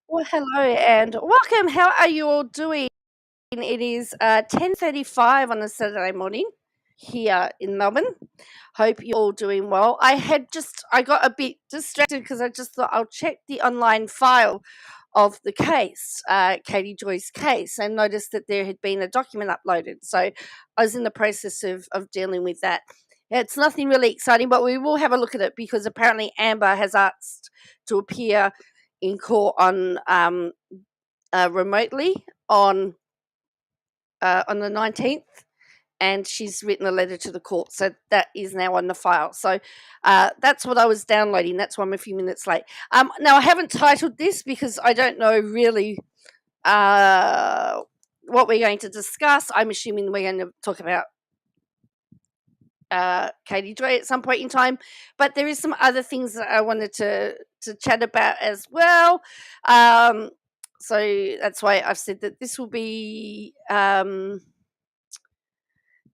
Well, hello and welcome. How are you all doing? It is 10:35 on a Saturday morning here in Melbourne. Hope you're all doing well. I got a bit distracted because I just thought I'll check the online file of the case, Katie Joy's case, and noticed that there had been a document uploaded. So I was in the process of dealing with that. It's nothing really exciting, but we will have a look at it because apparently Amber has asked to appear in court on remotely on the 19th, and she's written a letter to the court, so that is now on the file. So that's what I was downloading. That's why I'm a few minutes late. Now I haven't titled this because I don't know really uh, what we're going to discuss. I'm assuming we're going to talk about Katie Joy at some point in time, but there is some other things that I wanted to chat about as well. Um, so that's why I've said that this will be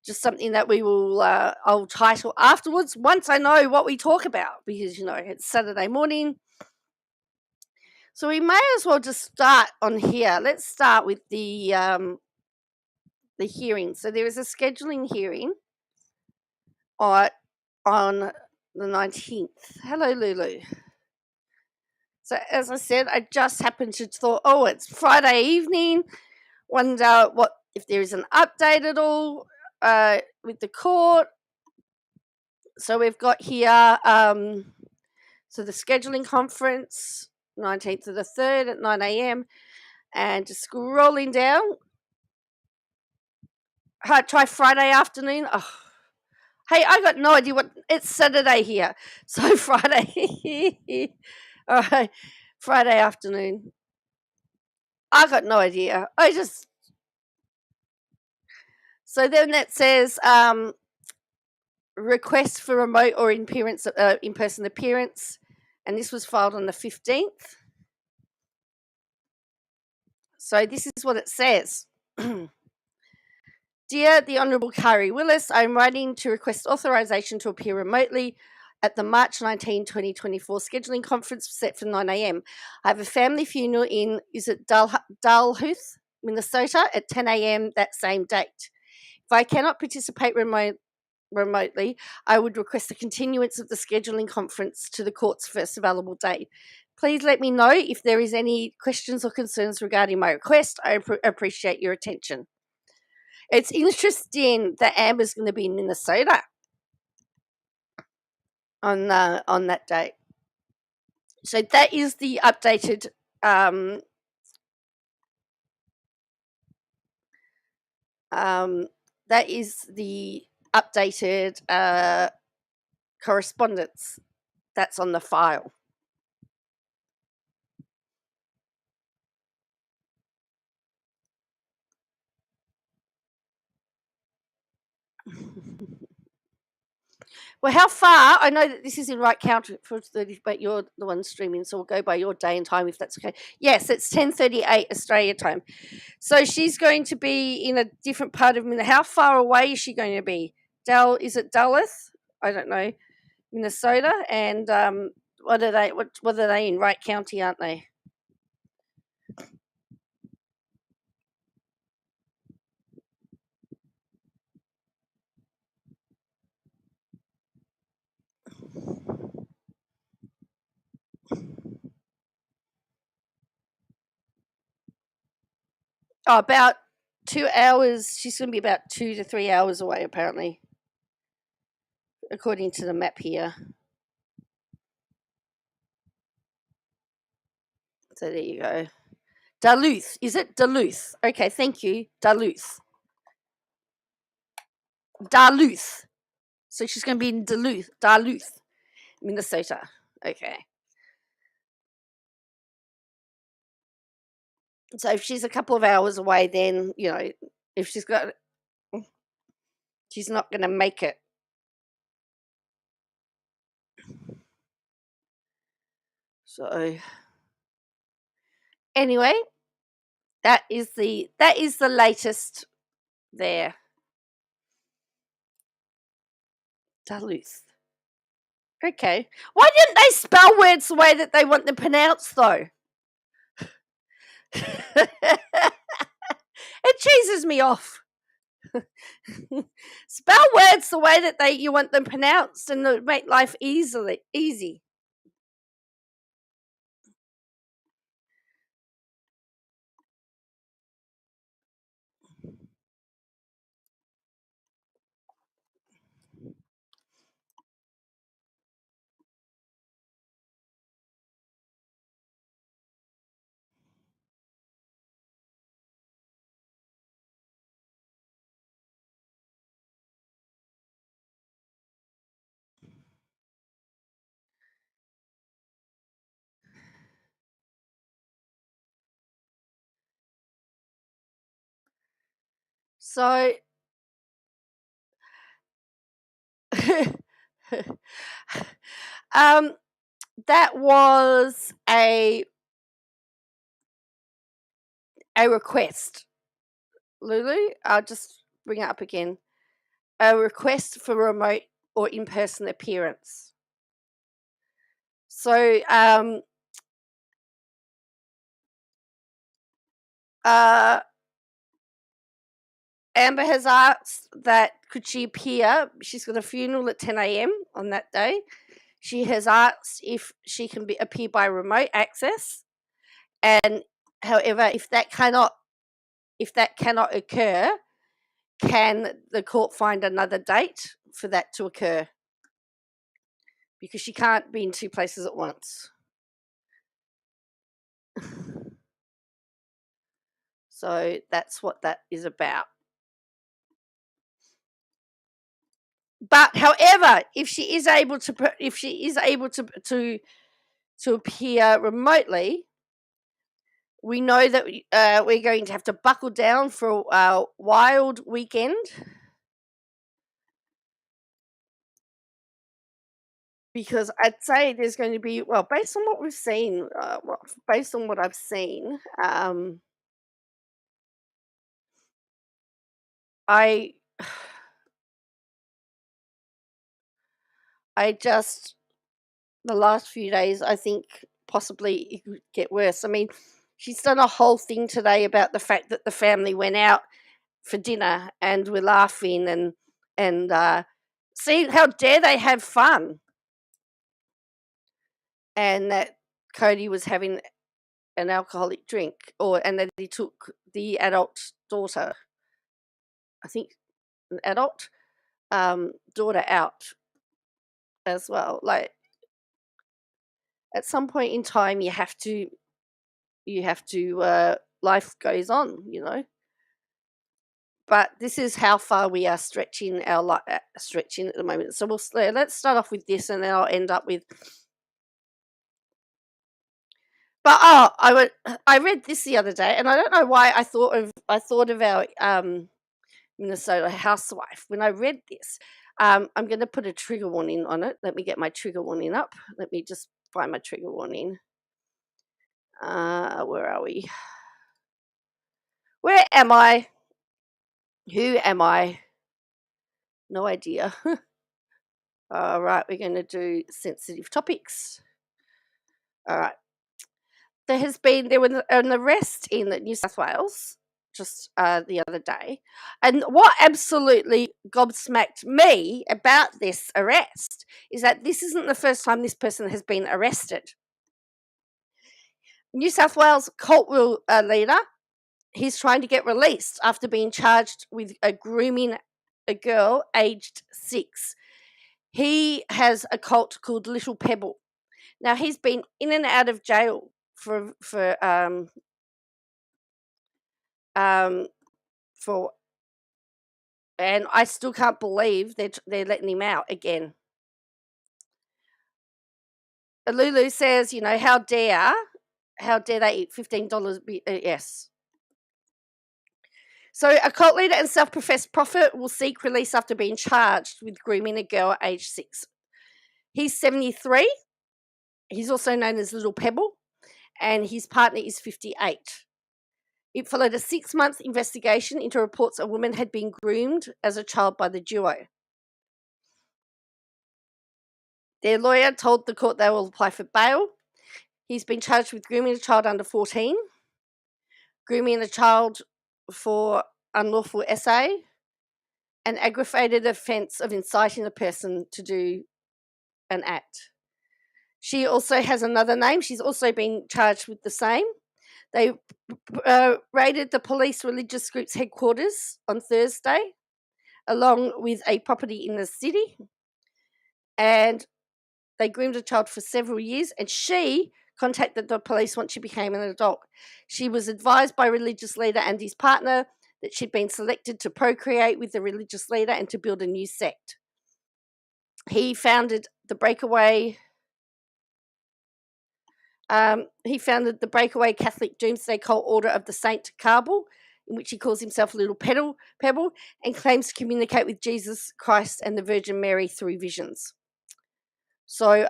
just something that we will I'll title afterwards once I know what we talk about, because it's Saturday morning. So we may as well just start on here. Let's start with the hearing. So there is a scheduling hearing on the 19th. Hello, Lulu. So as I said, I just happened to thought, oh, it's Friday evening. Wonder what if there is an update at all with the court. So we've got here, so the scheduling conference, 19th of the 3rd at 9 a.m. And just scrolling down, try Friday afternoon. Oh, hey, I got no idea what it's Saturday here. So Friday, all right, Friday afternoon. I got no idea. So then that says request for remote or in-person appearance, and this was filed on the 15th. So this is what it says. Dear the Honourable Kari Willis, I'm writing to request authorisation to appear remotely at the March 19, 2024 scheduling conference set for 9 a.m. I have a family funeral in, Dalhousie, Minnesota at 10 a.m. that same date. If I cannot participate remotely, I would request a continuance of the scheduling conference to the court's first available date. Please let me know if there is any questions or concerns regarding my request. I appreciate your attention. It's interesting that Amber's going to be in Minnesota on that date. So that is the updated that is the updated correspondence that's on the file. Well, how far? I know that this is in right count for 30, but you're the one streaming, so we'll go by your day and time if that's okay. Yes, it's 10:38 Australia time. So she's going to be in a different part of Minnesota. How far away is she going to be? Is it Duluth? I don't know. Minnesota, and what are they? What are they in? Wright County, aren't they? Oh, about 2 hours. She's going to be about 2 to 3 hours away, apparently, according to the map here. So there you go. Duluth. Is it Duluth? Okay, thank you. Duluth. Duluth. So she's going to be in Duluth, Minnesota. Okay. So if she's a couple of hours away, then, if she's not going to make it. So anyway, that is the latest there. Duluth. Okay. Why didn't they spell words the way that they want them pronounced, though? It cheeses me off. Spell words the way that you want them pronounced, and it'll make life easy. So um that was a request. Lulu, I'll just bring it up again. A request for remote or in-person appearance. So uh Amber has asked that could she appear. She's got a funeral at 10 a.m. on that day. She has asked if she can appear by remote access, and however, if that cannot occur, can the court find another date for that to occur? Because she can't be in two places at once. So that's what that is about. But however, if she is able to appear remotely, we know that we're going to have to buckle down for a wild weekend, because I'd say there's going to be, well, based on what we've seen, based on what I've seen, I I just the last few days, I think possibly it could get worse. I mean, she's done a whole thing today about the fact that the family went out for dinner and we're laughing and see how dare they have fun, and that Cody was having an alcoholic drink, and that he took the adult daughter, I think an adult daughter out as well. Like, at some point in time, life goes on, But this is how far we are stretching stretching at the moment. So let's start off with this, and then I'll end up with. But I read this the other day, and I don't know why I thought of our Minnesota housewife when I read this. I'm going to put a trigger warning on it. Let me get my trigger warning up. Let me just find my trigger warning. Where are we? Where am I? Who am I? No idea. All right, we're going to do sensitive topics. All right. There was an arrest in New South Wales just the other day, and what absolutely gobsmacked me about this arrest is that this isn't the first time this person has been arrested. New South Wales cult leader, he's trying to get released after being charged with grooming a girl aged 6. He has a cult called Little Pebble. Now, he's been in and out of jail for for, and I still can't believe they're letting him out again. Lulu says, how dare they eat $15? Yes. So, a cult leader and self-professed prophet will seek release after being charged with grooming a girl aged 6. He's 73. He's also known as Little Pebble, and his partner is 58. It followed a 6-month investigation into reports a woman had been groomed as a child by the duo. Their lawyer told the court they will apply for bail. He's been charged with grooming a child under 14. grooming a child for unlawful essay, and aggravated offence of inciting a person to do an act. She also has another name. She's also been charged with the same. They raided the police religious group's headquarters on Thursday, along with a property in the city, and they groomed a child for several years, and she contacted the police once she became an adult. She was advised by religious leader and his partner that she'd been selected to procreate with the religious leader and to build a new sect. He founded the breakaway Catholic Doomsday Cult Order of the Saint Carbal, in which he calls himself a little pebble, and claims to communicate with Jesus Christ and the Virgin Mary through visions. So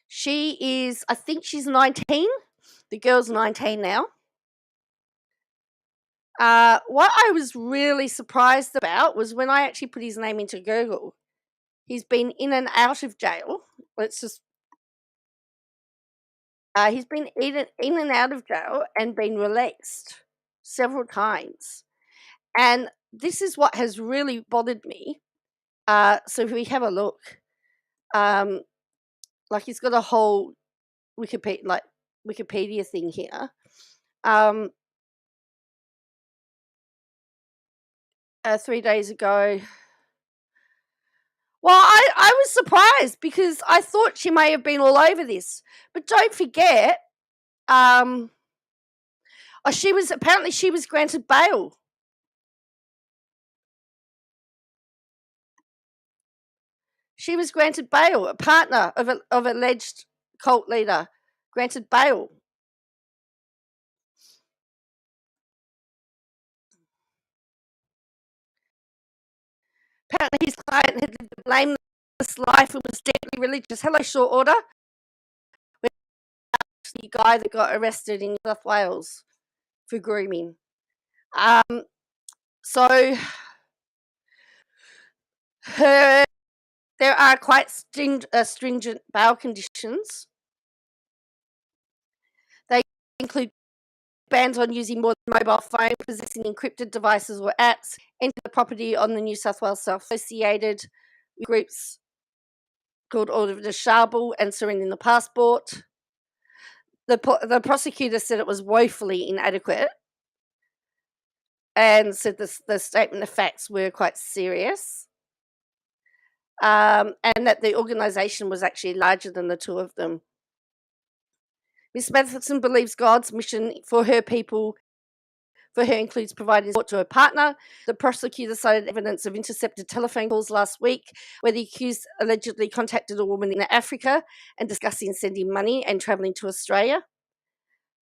she is, I think she's 19. The girl's 19 now. What I was really surprised about was when I actually put his name into Google. He's been in and out of jail. He's been in and out of jail and been released several times. And this is what has really bothered me. So if we have a look, like he's got a whole Wikipedia thing here. 3 days ago. Well, I was surprised because I thought she may have been all over this. But don't forget, she was granted bail. She was granted bail. A partner of alleged cult leader granted bail. Apparently, his client had lived a blameless life and was deeply religious. Hello, short order. The guy that got arrested in New South Wales for grooming. So there are quite stringent bail conditions. They include bans on using more than mobile phone, possessing encrypted devices or apps, enter the property on the New South Wales self-associated groups called Order of the Sharbel, and surrendering the passport. The prosecutor said it was woefully inadequate and said the statement of facts were quite serious, and that the organisation was actually larger than the two of them. Miss Matheson believes God's mission for her includes providing support to her partner. The prosecutor cited evidence of intercepted telephone calls last week where the accused allegedly contacted a woman in Africa and discussing sending money and travelling to Australia.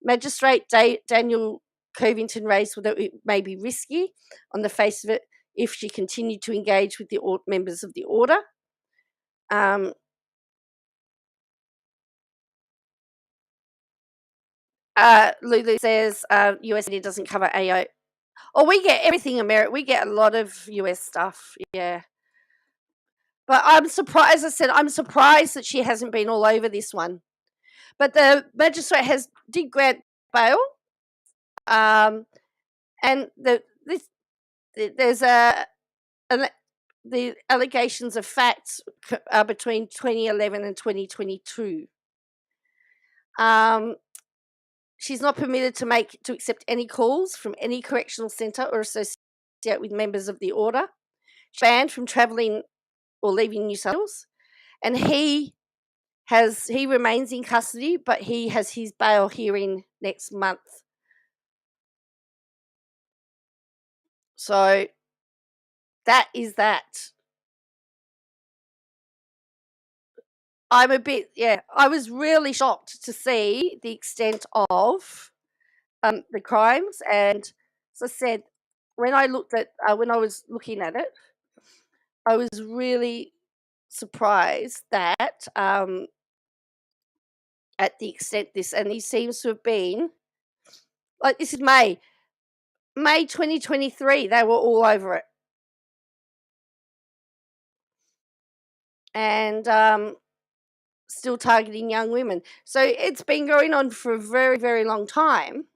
Magistrate Daniel Covington raised that it may be risky on the face of it if she continued to engage with the members of the order. Lulu says US doesn't cover AO. Oh, we get everything American. We get a lot of US stuff, yeah. But I'm surprised. As I said, I'm surprised that she hasn't been all over this one. But the magistrate did grant bail, and there's the allegations of facts between 2011 and 2022. She's not permitted to accept any calls from any correctional centre or associate with members of the order. She's banned from travelling or leaving New South Wales, and he remains in custody, but he has his bail hearing next month. So that is that. I was really shocked to see the extent of the crimes, and as I said, when I was looking at it, I was really surprised that at the extent and he seems to have been, like, this is May 2023, they were all over it. And still targeting young women. So it's been going on for a very, very long time.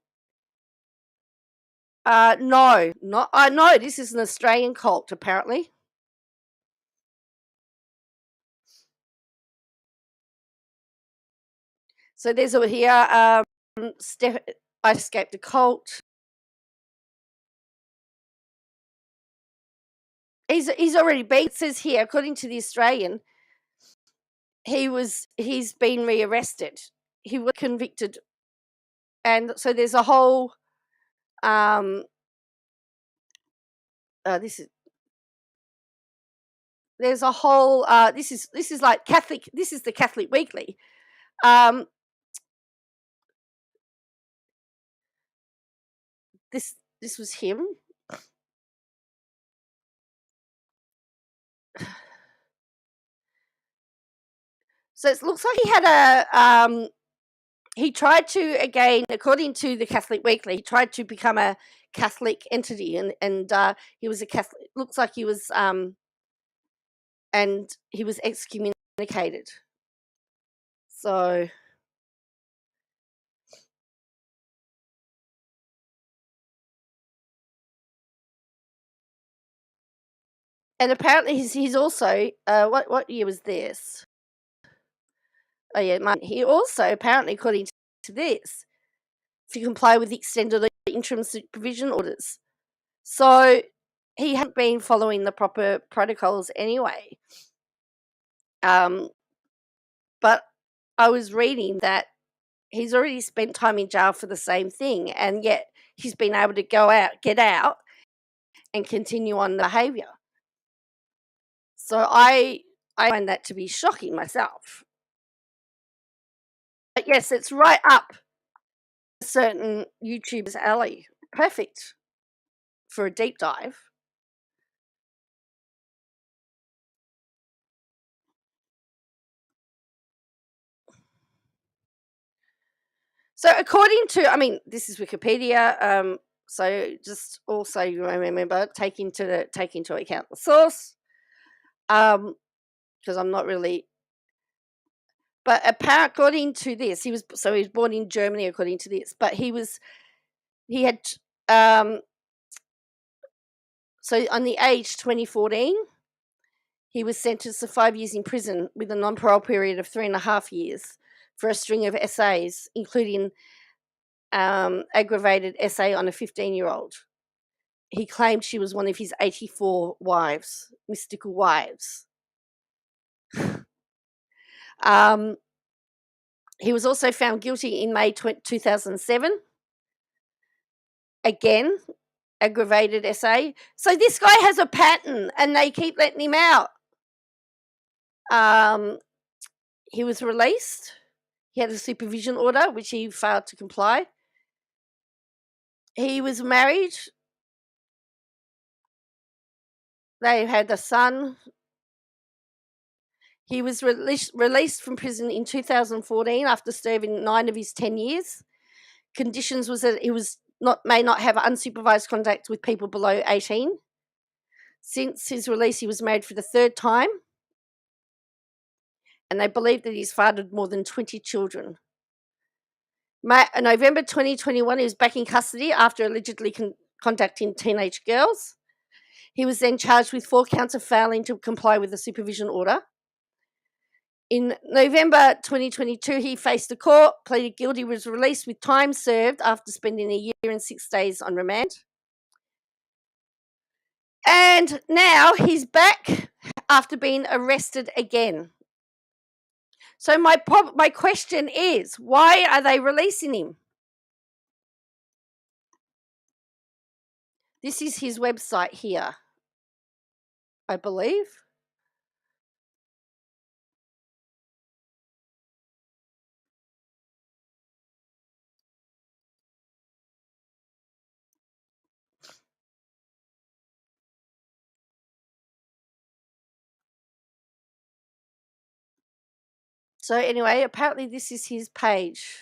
No, not no. This is an Australian cult, apparently. So there's over here. I escaped a cult. He's already been. It says here, according to the Australian, he's been rearrested. He was convicted, and so there's a whole. This is there's a whole. This is like Catholic. This is the Catholic Weekly. Um, this was him. So it looks like he had he tried to, again, according to the Catholic Weekly, he tried to become a Catholic entity, and he was a Catholic. Looks like he was and he was excommunicated. So and apparently he's also what year was this? Oh yeah, he also apparently, according to this, to comply with the extended interim supervision orders. So he hadn't been following the proper protocols anyway. But I was reading that he's already spent time in jail for the same thing, and yet he's been able to get out, and continue on the behaviour. So I find that to be shocking myself. But yes, it's right up a certain YouTuber's alley. Perfect for a deep dive. So according to, I mean, this is Wikipedia. So just also you remember take into account the source, because I'm not really. But according to this, he was born in Germany. According to this, but he had so on the age 2014, he was sentenced to 5 years in prison with a non-parole period of 3.5 years for a string of essays, including aggravated essay on a 15-year-old. He claimed she was one of his 84 wives, mystical wives. He was also found guilty in May 2007. Again, aggravated essay. So this guy has a pattern, and they keep letting him out. He was released. He had a supervision order, which he failed to comply. He was married. They had a son. He was released from prison in 2014 after serving 9 of his 10 years. Conditions was that he may not have unsupervised contact with people below 18. Since his release, he was married for the 3rd time, and they believe that he's fathered more than 20 children. November 2021, he was back in custody after allegedly contacting teenage girls. He was then charged with 4 counts of failing to comply with the supervision order. In November 2022, he faced a court, pleaded guilty, was released with time served after spending a year and 6 days on remand. And now he's back after being arrested again. So my question is, why are they releasing him? This is his website here, I believe. So anyway, apparently this is his page.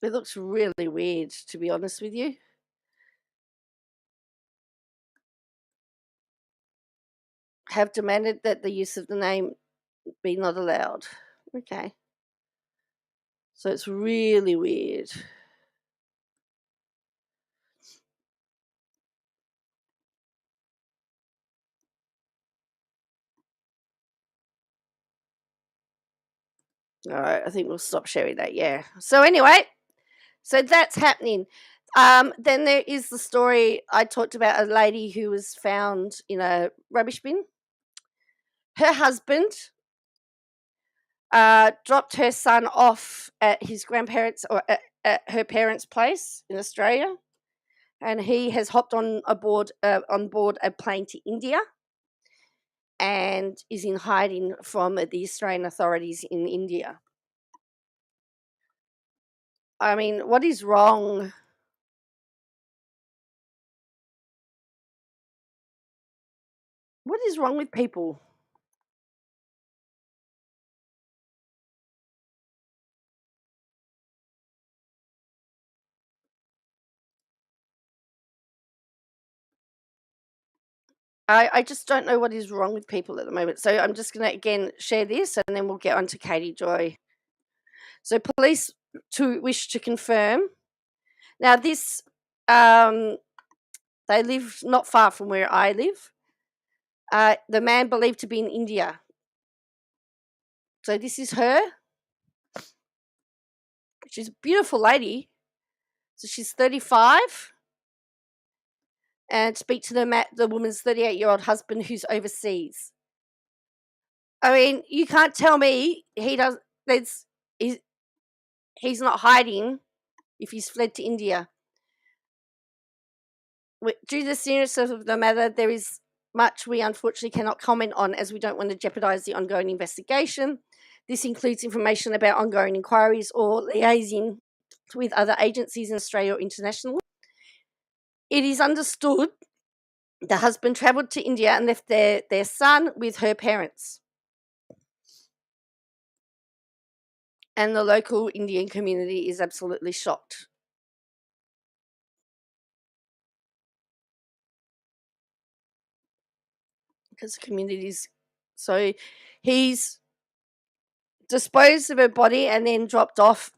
It looks really weird, to be honest with you. Have demanded that the use of the name be not allowed. Okay. So it's really weird. All right, I think we'll stop sharing that. Yeah. So anyway, so that's happening. Then there is the story I talked about, a lady who was found in a rubbish bin. Her husband dropped her son off at his grandparents or at her parents' place in Australia, and he has hopped on board a plane to India and is in hiding from the Australian authorities in India. I mean, what is wrong? What is wrong with people? I just don't know what is wrong with people at the moment. So I'm just going to again share this, and then we'll get on to Katie Joy. So police to wish to confirm. Now this, um, they live not far from where I live. The man believed to be in India. So this is her. She's a beautiful lady. So she's 35, and speak to the woman's 38-year-old husband who's overseas. I mean, you can't tell me he does. There's he's, he's not hiding if he's fled to India. Due to the seriousness of the matter, there is much we unfortunately cannot comment on as we don't want to jeopardise the ongoing investigation. This includes information about ongoing inquiries or liaising with other agencies in Australia or internationally. It is understood the husband travelled to India and left their son with her parents. And the local Indian community is absolutely shocked. Because the community's so he's disposed of her body and then dropped off.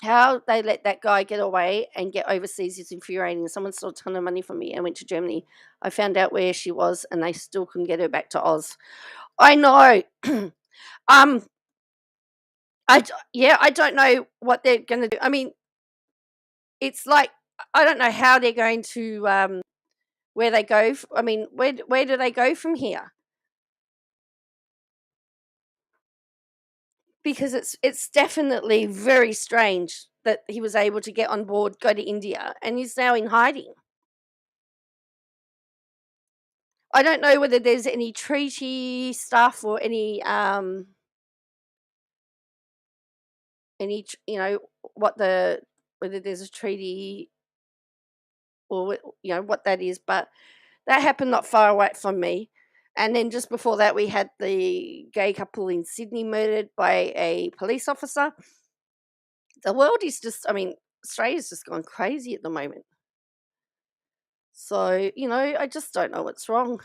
How they let that guy get away and get overseas is infuriating. Someone stole a ton of money from me and went to Germany. I found out where she was, and they still couldn't get her back to Oz. I know. um, I don't know what they're going to do. I mean, it's like I don't know how they're going to where they go. I mean, where do they go from here? Because it's definitely very strange that he was able to get on board, go to India, and he's now in hiding. I don't know whether there's any treaty stuff or any what the whether there's a treaty or what that is, but that happened not far away from me. And then just before that, we had the gay couple in Sydney murdered by a police officer. The world is just, I mean, Australia's just gone crazy at the moment. So, I just don't know what's wrong.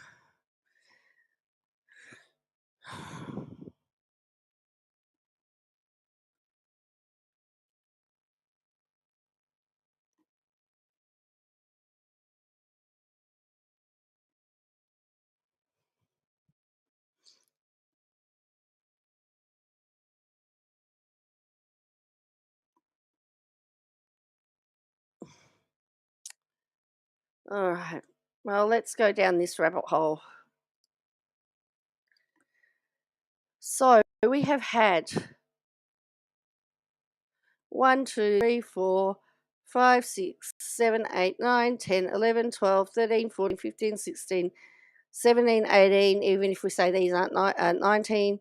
All right. Well, let's go down this rabbit hole. So, we have had 1, 2, 3, 4, 5, 6, 7, 8, 9, 10, 11, 12, 13, 14, 15, 16, 17, 18, even if we say these aren't 19,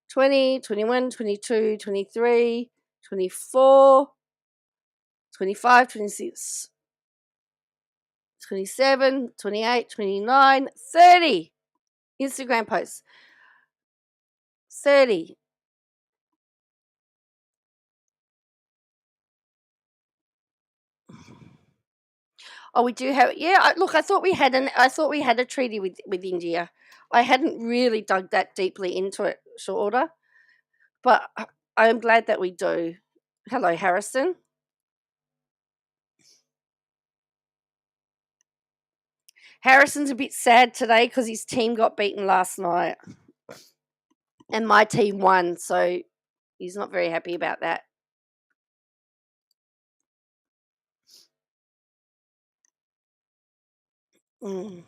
20, 21, 22, 23, 24, 25, 26, 27, 28, 29, 30 Instagram posts. 30. Oh, we do have. Yeah, look, I thought we had a treaty with India. I hadn't really dug that deeply into it, short order, but I'm glad that we do. Hello, Harrison. Harrison's a bit sad today because his team got beaten last night, and my team won, so he's not very happy about that. Mm.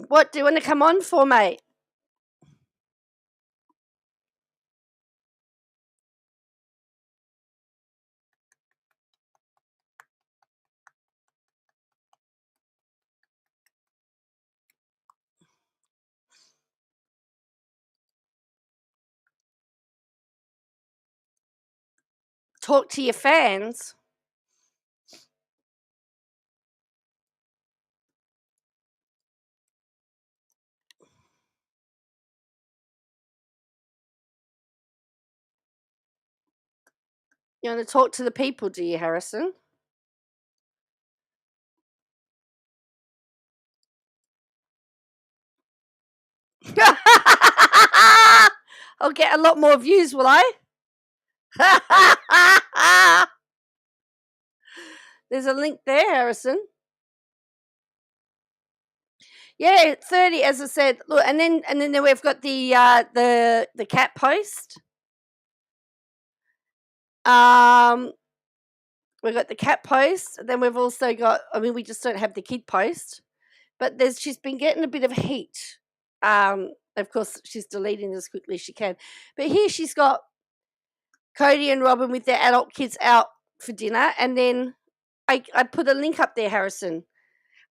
What do you want to come on for, mate? Talk to your fans. You want to talk to the people, do you, Harrison? I'll get a lot more views, will I? There's a link there, Harrison. Yeah, 30, as I said. Look, and then we've got the cat post. We've got the cat post. Then we've also got. I mean, we just don't have the kid post, but she's been getting a bit of heat. Of course, she's deleting as quickly as she can. But here she's got Cody and Robin with their adult kids out for dinner, and then I put a link up there, Harrison,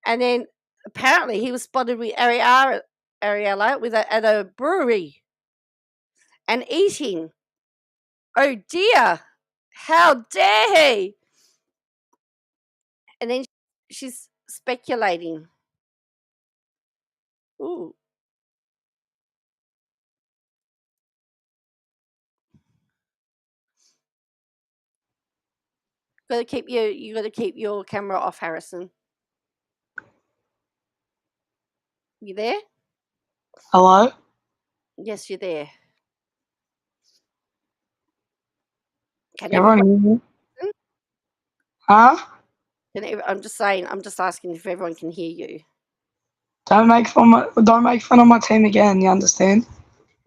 and then apparently he was spotted with Ariella at a brewery and eating. Oh dear! How dare he! And then she's speculating. Ooh. You got to keep your camera off, Harrison. You there? Hello? Yes, you're there. Can Everyone everybody? hear me? Huh? I'm just saying. I'm just asking if everyone can hear you. Don't make fun of my team again, you understand?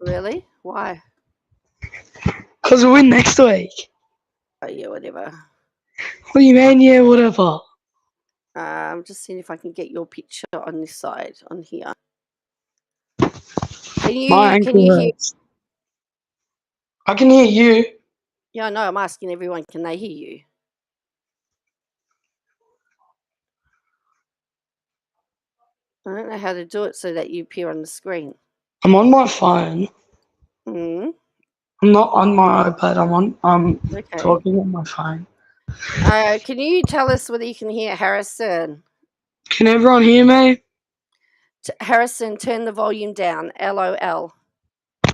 Really? Why? Because we win next week. Oh yeah, whatever. What do you mean, yeah, whatever? I'm just seeing if I can get your picture on this side, on here. Can My you hear? hurts. I can hear you. Yeah, no, I'm asking everyone, can they hear you? I don't know how to do it so that you appear on the screen. I'm on my phone. Mm. I'm not on my iPad. I'm Okay. talking on my phone. Can you tell us whether you can hear Harrison? Can everyone hear me? Harrison, turn the volume down. LOL.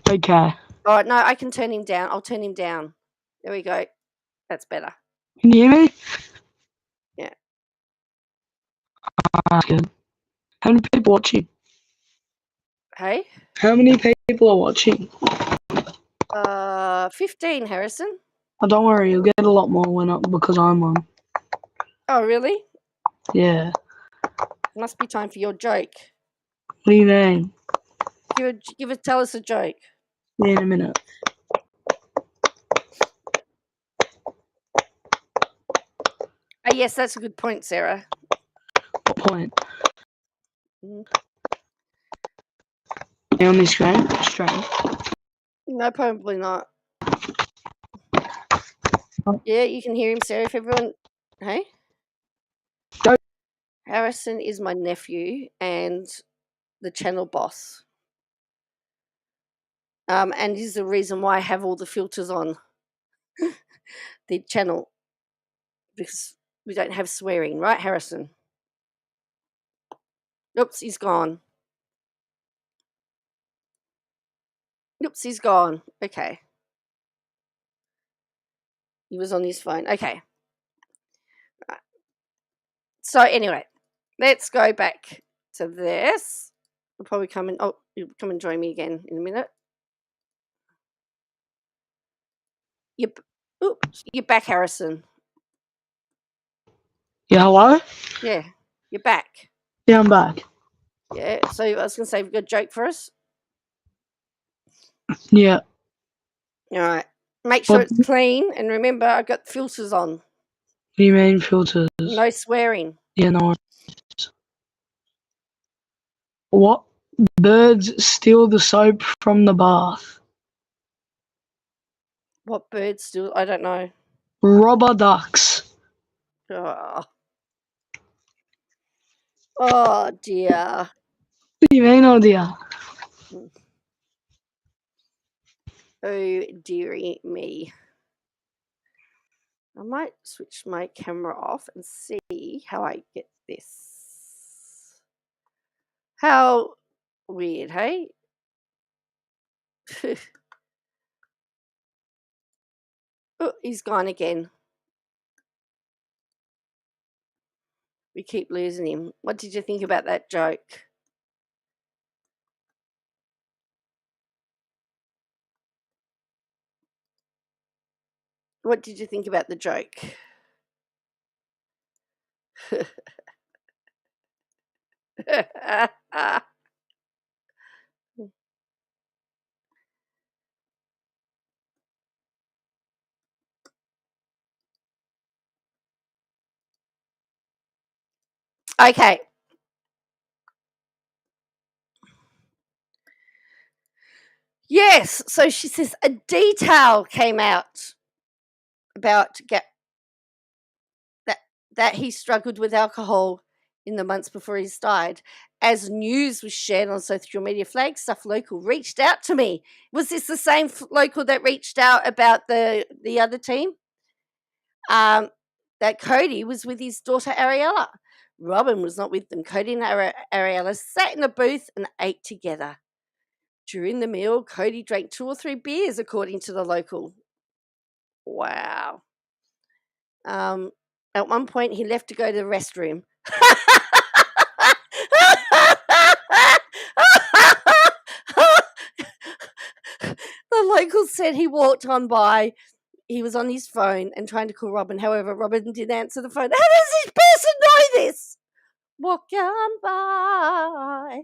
Okay. Oh, no, I can turn him down. I'll turn him down. There we go. That's better. Can you hear me? Yeah. That's good. How many people watching? Hey? How many people are watching? 15, Harrison. Oh, don't worry, you'll get a lot more because I'm on. Oh, really? Yeah. Must be time for your joke. What do you mean? Tell us a joke. Yeah, in a minute. Oh, yes, that's a good point, Sarah. What point? Mm. You on this screen? Straight. No, probably not. Yeah, you can hear him, Sarah. If everyone, hey? Harrison is my nephew and the channel boss. And is the reason why I have all the filters on the channel, because we don't have swearing, right, Harrison? Oops, he's gone. Oops, he's gone. Okay. He was on his phone. Okay. Right. So anyway, let's go back to this. We'll probably come and you'll come and join me again in a minute. You're back, Harrison. Yeah, hello? Yeah, you're back. Yeah, I'm back. Yeah. So I was gonna say, you've got a joke for us. Yeah. All right. Make sure What it's clean, and remember, I've got filters on. do you mean filters? No swearing. Yeah, no worries. What birds steal the soap from the bath? What birds do? I don't know. Rubber ducks. Oh, oh dear. What do you mean, oh dear? Oh dearie me. I might switch my camera off and see how I get this. How weird, hey? Oh, he's gone again. We keep losing him. What did you think about that joke? What did you think about the joke? Okay. Yes. So she says a detail came out about that he struggled with alcohol in the months before he died. As news was shared on social media, Flagstaff local reached out to me. Was this the same local that reached out about the other team? That Cody was with his daughter Ariella. Robin was not with them. Cody and Ariella sat in a booth and ate together. During the meal, Cody drank 2 or 3 beers, according to the local. Wow. At one point, he left to go to the restroom. The locals said he walked on by. He was on his phone and trying to call Robin. However, Robin didn't answer the phone. How does this person know this? Walk on by.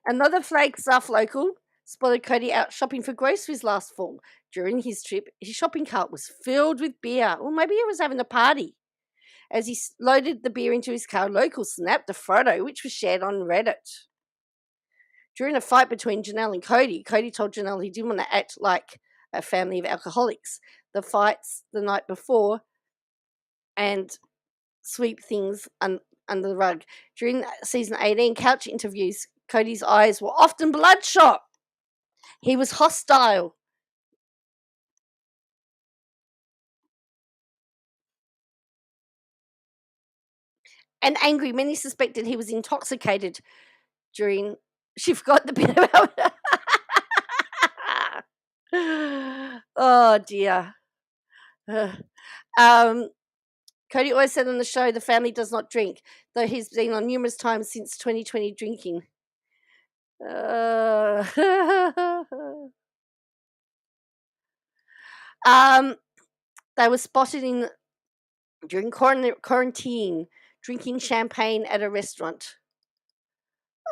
Another Flagstaff local spotted Cody out shopping for groceries last fall. During his trip, his shopping cart was filled with beer. Or maybe he was having a party. As he loaded the beer into his car, locals snapped a photo, which was shared on Reddit. During a fight between Janelle and Cody, Cody told Janelle he didn't want to act like a family of alcoholics. The fights the night before and sweep things under the rug. During season 18 couch interviews, Cody's eyes were often bloodshot. He was hostile. And angry. Many suspected he was intoxicated during. She forgot the bit about. Oh dear. Cody always said on the show the family does not drink, though he's been on numerous times since 2020 drinking. They were spotted during quarantine drinking champagne at a restaurant.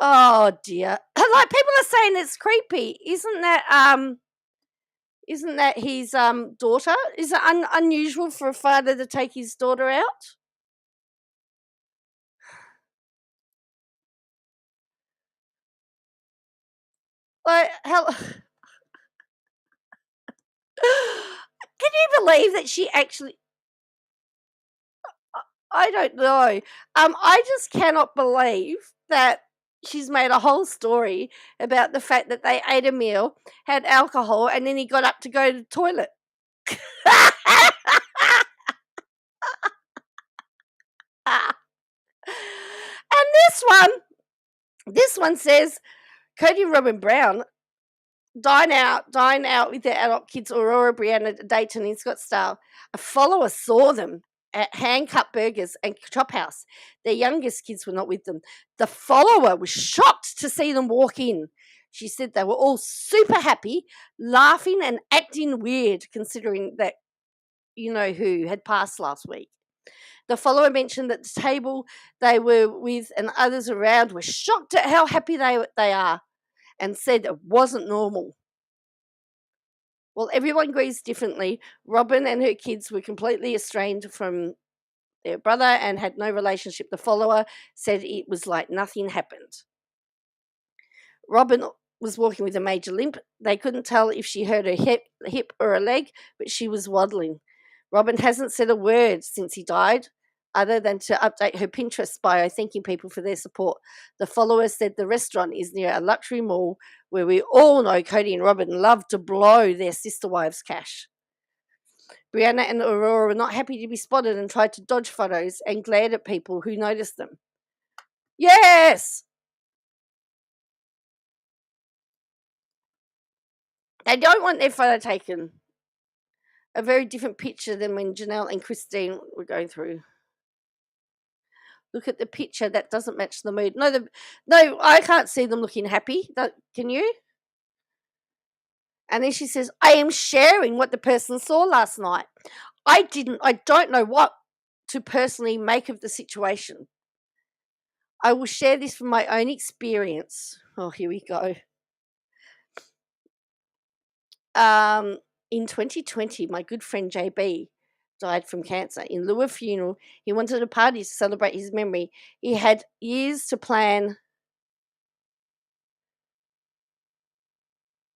Oh dear! Like people are saying, it's creepy. Isn't that his daughter? Is it unusual for a father to take his daughter out? Like, how? Can you believe that she actually? I don't know. I just cannot believe that she's made a whole story about the fact that they ate a meal, had alcohol, and then he got up to go to the toilet. And this one says Cody Robin Brown dine out with their adult kids Aurora, Brianna, Dayton in Scottsdale. A follower saw them at Hand Cut Burgers and Chop House. Their youngest kids were not with them. The follower was shocked to see them walk in. She said they were all super happy, laughing and acting weird considering that you know who had passed last week. The follower mentioned that the table they were with and others around were shocked at how happy they are and said it wasn't normal. Well, everyone grieves differently. Robin and her kids were completely estranged from their brother and had no relationship. The follower said it was like nothing happened. Robin was walking with a major limp. They couldn't tell if she hurt her hip or her leg, but she was waddling. Robin hasn't said a word since he died, other than to update her Pinterest bio thanking people for their support. The follower said the restaurant is near a luxury mall where we all know Cody and Robin love to blow their sister wives' cash. Brianna and Aurora were not happy to be spotted and tried to dodge photos and glared at people who noticed them. Yes! They don't want their photo taken. A very different picture than when Janelle and Christine were going through. Look at the picture. That doesn't match the mood. No, I can't see them looking happy. Can you? And then she says, I am sharing what the person saw last night. I don't know what to personally make of the situation. I will share this from my own experience. Oh, here we go. In 2020, my good friend JB died from cancer. In lieu of funeral, he wanted a party to celebrate his memory. He had years to plan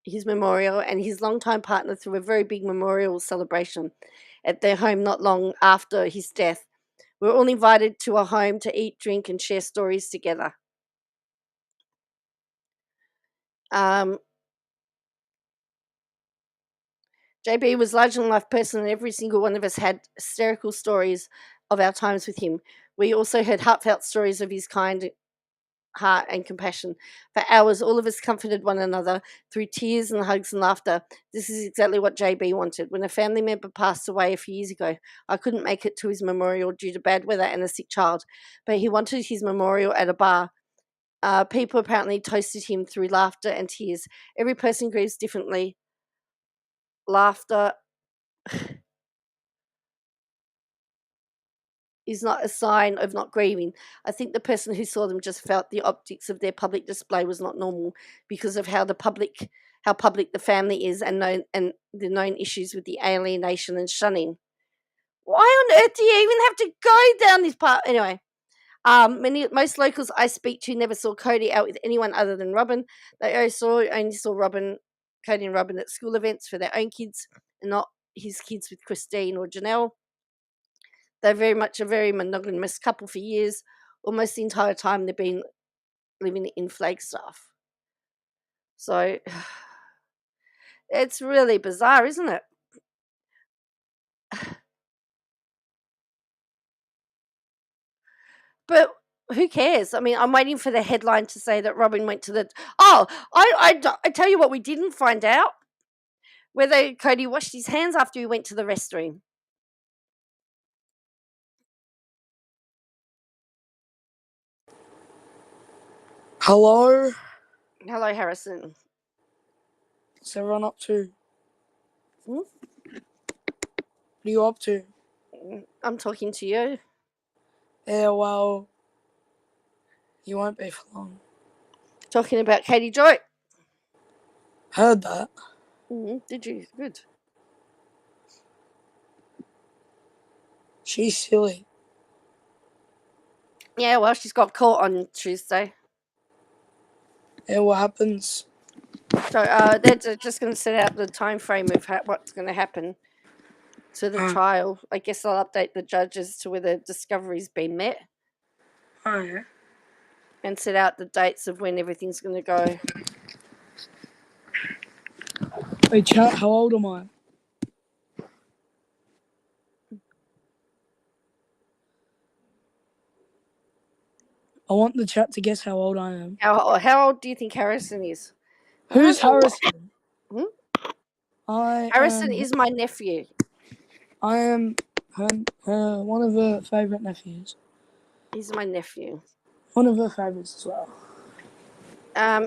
his memorial, and his longtime partner threw a very big memorial celebration at their home not long after his death. We were all invited to a home to eat, drink, and share stories together. JB was larger than life person, and every single one of us had hysterical stories of our times with him. We also heard heartfelt stories of his kind heart and compassion. For hours, all of us comforted one another through tears and hugs and laughter. This is exactly what JB wanted. When a family member passed away a few years ago, I couldn't make it to his memorial due to bad weather and a sick child, but he wanted his memorial at a bar. People apparently toasted him through laughter and tears. Every person grieves differently. Laughter is not a sign of not grieving. I think the person who saw them just felt the optics of their public display was not normal because of how public the family is and the known issues with the alienation and shunning. Why on earth do you even have to go down this part? Anyway, most locals I speak to never saw Cody out with anyone other than Robin. They only saw Cody and Robin at school events for their own kids and not his kids with Christine or Janelle. They're very much a very monogamous couple for years. Almost the entire time they've been living in Flagstaff. So it's really bizarre, isn't it? But who cares? I mean, I'm waiting for the headline to say that Robin went to the. Oh, I tell you what, we didn't find out whether Cody washed his hands after he went to the restroom. Hello? Hello, Harrison. What's everyone up to? Hmm? What are you up to? I'm talking to you. Yeah, well, you won't be for long. Talking about Katie Joy. Heard that. Did you? Good. She's silly. Yeah, well, she's got caught on Tuesday. Yeah, what happens? So they're just going to set out the time frame of what's going to happen to the trial. I guess I'll update the judges to whether discovery's been met. Oh, yeah. And set out the dates of when everything's going to go. Hey, chat, how old am I? I want the chat to guess how old I am. How old do you think Harrison is? Who's Harrison? Harrison is my nephew. I am one of her favourite nephews. He's my nephew. One of her favourites as well.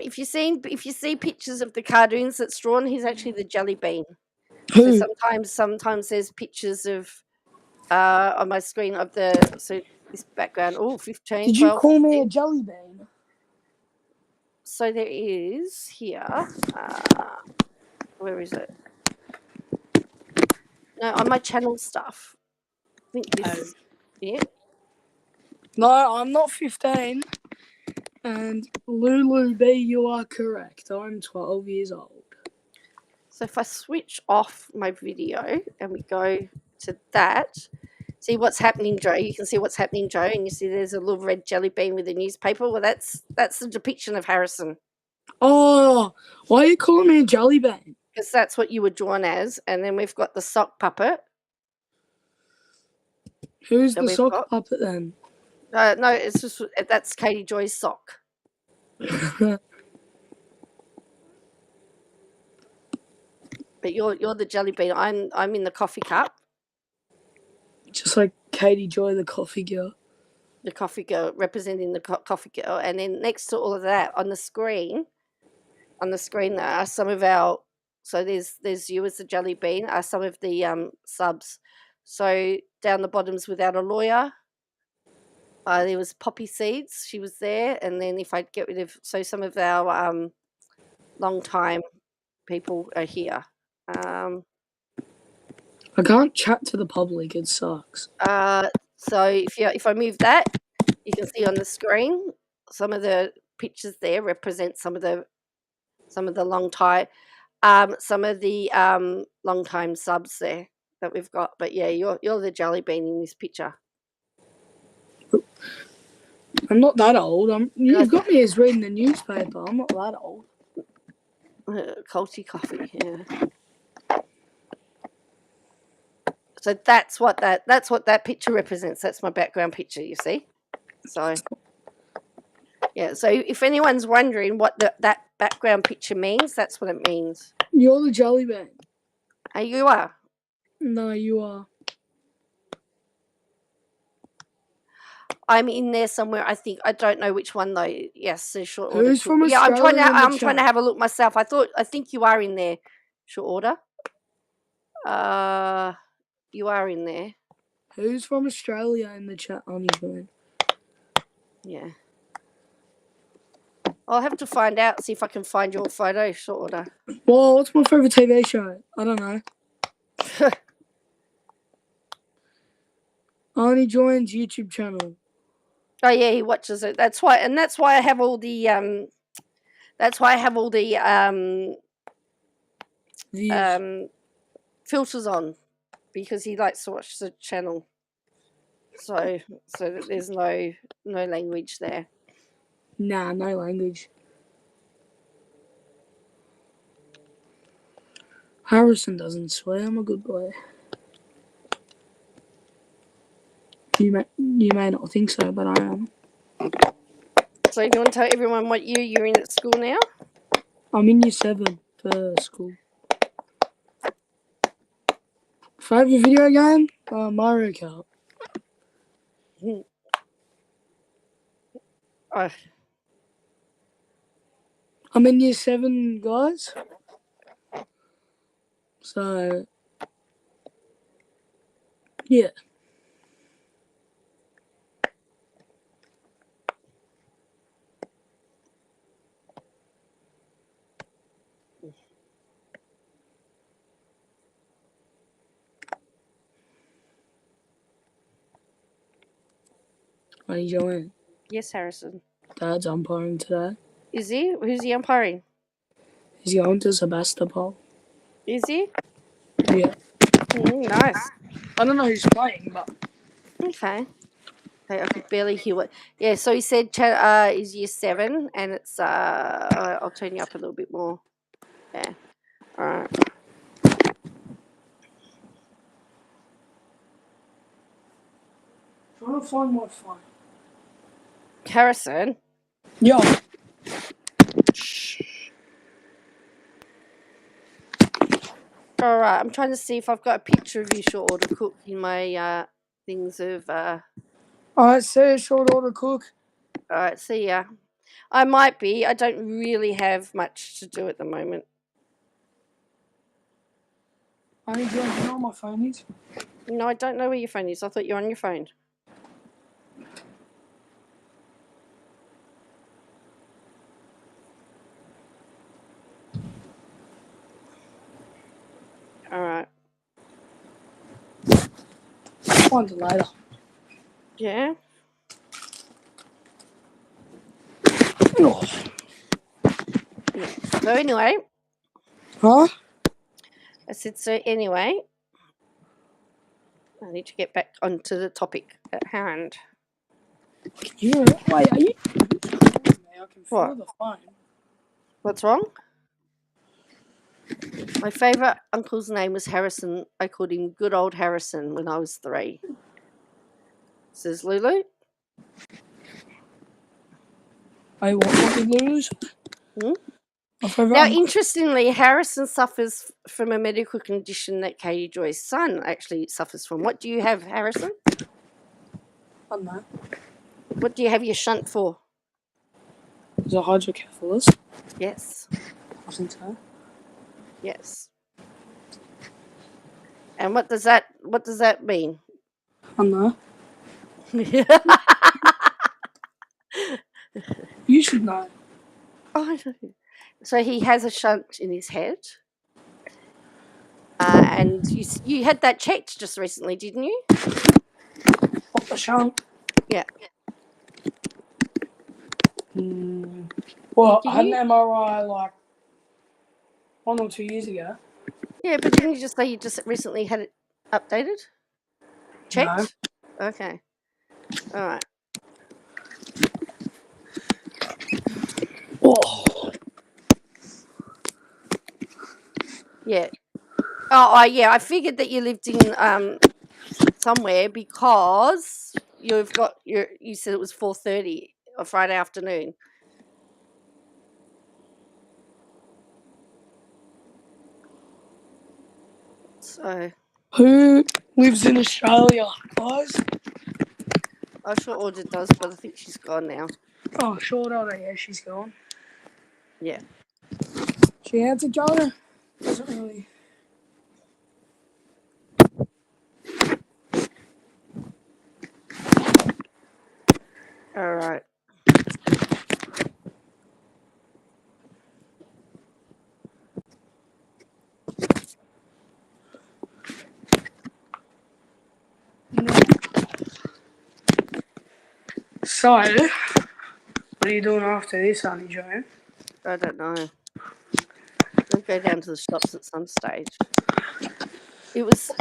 If you see pictures of the cartoons that's drawn, he's actually the jelly bean. Who? So sometimes there's pictures of on my screen of this background. Oh, 15. Did 12, you call 15. me a jelly bean? So there is here. Where is it? No, on my channel stuff. I think this is it. No, I'm not 15. And Lulu B, you are correct. I'm 12 years old. So if I switch off my video and we go to that, see what's happening, Joe. You can see what's happening, Joe, and you see there's a little red jelly bean with a newspaper. Well, that's the depiction of Harrison. Oh, why are you calling me a jelly bean? Because that's what you were drawn as. And then we've got the sock puppet. Who's the sock puppet then? No, it's just that's Katie Joy's sock. But you're the jelly bean. I'm in the coffee cup. Just like Katie Joy, the coffee girl. The coffee girl, representing the coffee girl. And then next to all of that on the screen there are some of our, so there's you as the jelly bean, are some of the subs. So down the bottom's Without a Lawyer. There was Poppy Seeds, she was there. And then if I get rid of, so some of our long time people are here. I can't chat to the public, it sucks. So if I move that, you can see on the screen some of the pictures there represent some of the long time long time subs there that we've got. But yeah, you're the jelly bean in this picture. I'm not that old. You've got me as reading the newspaper. I'm not that old. Culty coffee, yeah. So that's what that picture represents. That's my background picture, you see. So yeah, so if anyone's wondering what that background picture means, that's what it means. You're the jelly bean. You are. No, you are. I'm in there somewhere. I think I don't know which one though. Yes, so short order. Who's from Australia? I'm trying to have a look myself. I think you are in there. Short order. You are in there. Who's from Australia in the chat on your phone? Yeah. I'll have to find out. See if I can find your photo. Short order. Well, what's my favourite TV show? I don't know. Arnie joins YouTube channel. Oh yeah, he watches it. That's why I have all the filters on, because he likes to watch the channel. So that there's no language there. Nah, no language. Harrison doesn't swear. I'm a good boy. You may not think so, but I am. So do you want to tell everyone what year you're in at school now? I'm in year 7 for school. Favourite video game? Mario Kart. I'm in year 7, guys. So, yeah. Are you joining? Yes, Harrison. Dad's umpiring today. Is he? Who's he umpiring? He's going to Sebastopol. Is he? Yeah. Nice. I don't know who's playing, but Okay. Hey, I could barely hear what. Yeah, so he said is year 7, and it's I'll turn you up a little bit more. Yeah. All right. trying to find my phone. Harrison. Yo. All right. I'm trying to see if I've got a picture of you short order cook in my things of. Alright, see you, short order cook. All right. See ya. I might be. I don't really have much to do at the moment. I need to know where my phone is. No, I don't know where your phone is. I thought you were on your phone. All right. Find it later. Yeah. Oh. Yeah. So anyway, Huh? I said so anyway. I need to get back onto the topic at hand. Yeah. Wait, are you? I can feel What? the phone. What's wrong? My favourite uncle's name was Harrison. I called him good old Harrison when I was 3. Says Lulu. Wait, what did you lose? Hmm? My favourite Now, uncle. interestingly, Harrison suffers from a medical condition that Katie Joy's son actually suffers from. What do you have, Harrison? I don't know. What do you have your shunt for? Is it hydrocephalus? Yes. I think so. Yes. And what does that mean? I don't know. You should know. Oh, so he has a shunt in his head. And you had that checked just recently, didn't you? What the shunt? Yeah. Well, I Didn't had you? an MRI like 1 or 2 years ago. Yeah, but didn't you just say you just recently had it updated? No. Checked? Okay. All right. Oh. Yeah. Yeah. I figured that you lived in somewhere because you said it was 4:30 on Friday afternoon. So Who lives in Australia, guys? I sure ordered does, but I think she's gone now. Oh, short order. Yeah, she's gone. Yeah. She had to go. Doesn't really. All right. So, what are you doing after this, honey, Joanne? I don't know. We'll go down to the shops at some stage. It was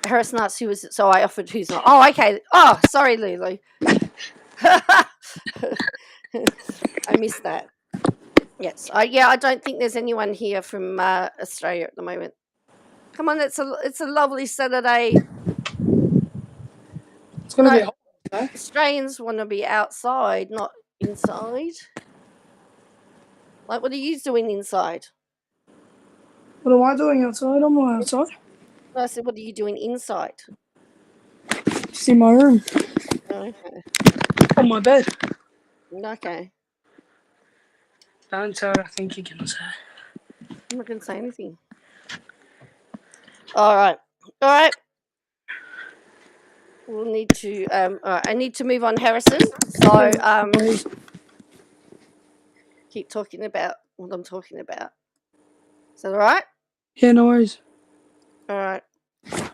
Harrison asked who was it, so I offered who's not. Oh, okay. Oh, sorry, Lulu. I missed that. Yes. I don't think there's anyone here from Australia at the moment. Come on, it's a lovely Saturday. It's gonna be No, hot today. Australians want to be outside, not inside. Like, what are you doing inside? What am I doing outside? I'm not outside. No, I said, what are you doing inside? Just in my room. Okay. On my bed. Okay. Don't say what I think you're gonna say. I'm not going to say anything. All right. All right. We'll need to. All right. I need to move on, Harrison. So keep talking about what I'm talking about. Is that all right? Yeah, no worries. All right.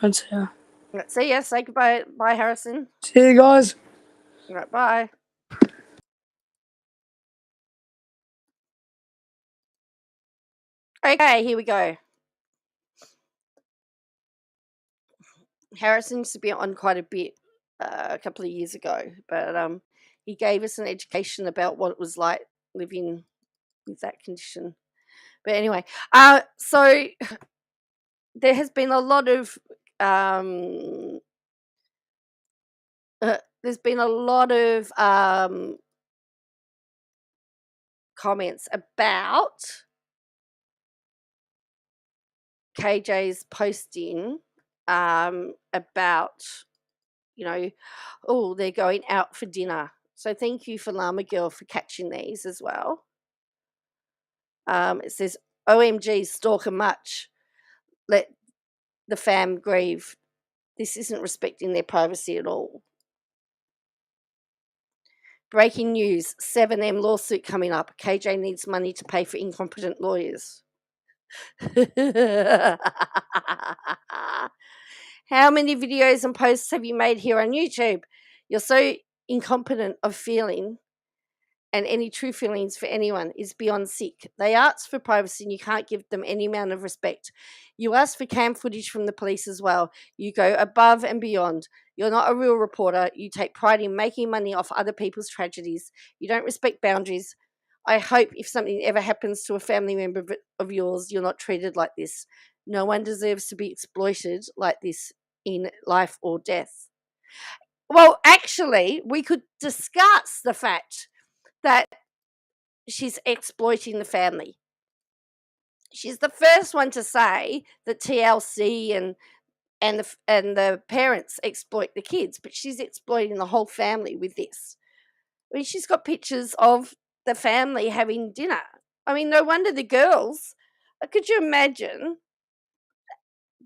I'd say. Let's see ya. Say goodbye. Bye, Harrison. See you guys. All right. Bye. Okay, here we go. Harrison used to be on quite a bit a couple of years ago, but he gave us an education about what it was like living with that condition. But anyway, so there has been a lot of um, there's been a lot of comments about KJ's posting about, you know, oh, they're going out for dinner. So thank you for Llama Girl for catching these as well. It says, OMG, stalker much. Let the fam grieve. This isn't respecting their privacy at all. Breaking news, 7M lawsuit coming up. KJ needs money to pay for incompetent lawyers. How many videos and posts have you made here on YouTube? You're so incompetent of feeling, and any true feelings for anyone is beyond sick. They ask for privacy and you can't give them any amount of respect. You ask for cam footage from the police as well. You go above and beyond. You're not a real reporter. You take pride in making money off other people's tragedies. You don't respect boundaries. I hope if something ever happens to a family member of yours, you're not treated like this. No one deserves to be exploited like this in life or death. Well, actually, we could discuss the fact that she's exploiting the family. She's the first one to say that TLC and the parents exploit the kids, but she's exploiting the whole family with this. I mean, she's got pictures of the family having dinner. I mean, no wonder the girls. Could you imagine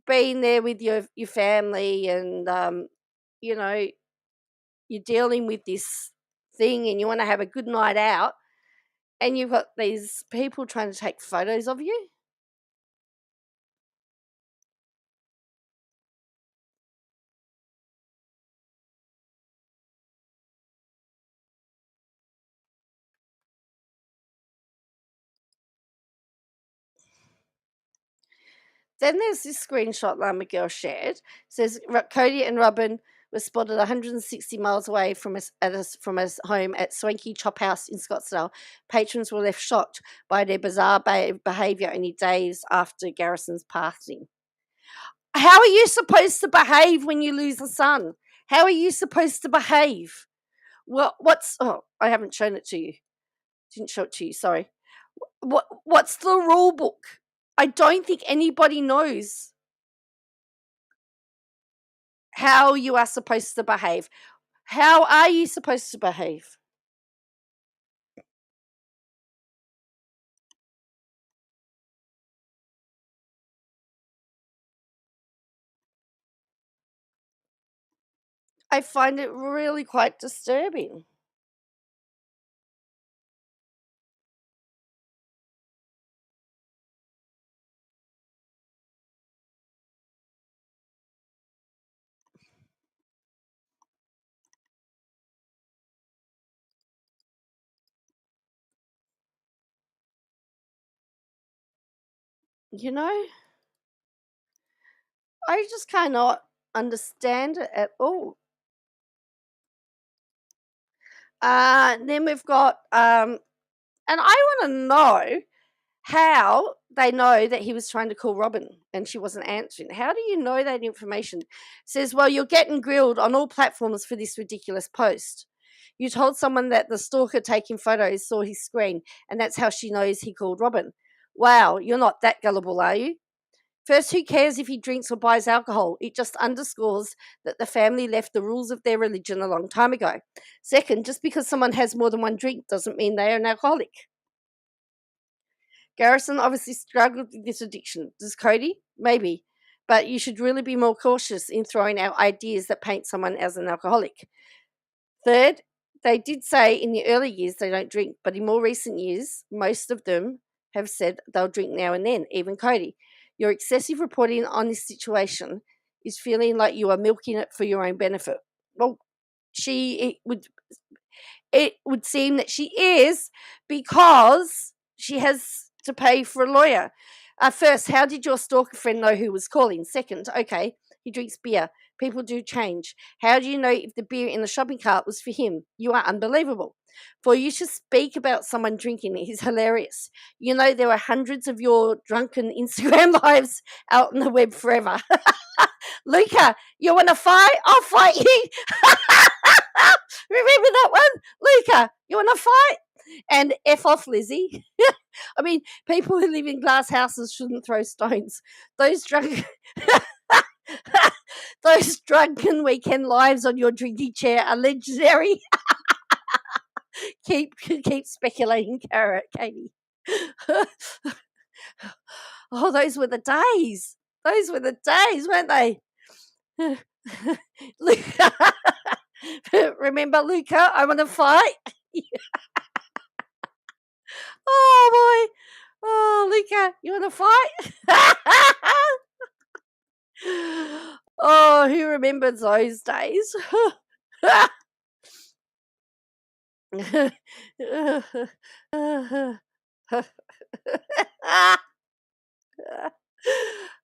being there with your family and you know, you're dealing with this thing and you want to have a good night out, and you've got these people trying to take photos of you? Then there's this screenshot Llama Girl shared. It says Cody and Robin were spotted 160 miles away from from his home at Swanky Chop House in Scottsdale. Patrons were left shocked by their bizarre behaviour only days after Garrison's passing. How are you supposed to behave when you lose a son? How are you supposed to behave? What's I haven't shown it to you. Didn't show it to you, sorry. What's the rule book? I don't think anybody knows how you are supposed to behave. How are you supposed to behave? I find it really quite disturbing. You know, I just cannot understand it at all. Then we've got, and I want to know how they know that he was trying to call Robin and she wasn't answering. How do you know that information? It says, well, you're getting grilled on all platforms for this ridiculous post. You told someone that the stalker taking photos saw his screen, and that's how she knows he called Robin. Wow, you're not that gullible, are you? First, who cares if he drinks or buys alcohol? It just underscores that the family left the rules of their religion a long time ago. Second, just because someone has more than one drink doesn't mean they are an alcoholic. Garrison obviously struggled with this addiction. Does Cody? Maybe. But you should really be more cautious in throwing out ideas that paint someone as an alcoholic. Third, they did say in the early years they don't drink, but in more recent years, most of them have said they'll drink now and then, even Cody. Your excessive reporting on this situation is feeling like you are milking it for your own benefit. Well, it would seem that she is, because she has to pay for a lawyer. First, how did your stalker friend know who was calling? Second, okay, he drinks beer. People do change. How do you know if the beer in the shopping cart was for him? You are unbelievable. For you to speak about someone drinking is hilarious. You know there are hundreds of your drunken Instagram lives out on the web forever. Luca, you want to fight? I'll fight you. Remember that one? Luca, you want to fight? And F off, Lizzie. I mean, people who live in glass houses shouldn't throw stones. Those drunk, those drunken weekend lives on your drinking chair are legendary. Keep speculating, Katie. Oh, those were the days. Those were the days, weren't they? Remember, Luca? I want to fight. Oh boy. Oh, Luca, you want to fight? Oh, who remembers those days?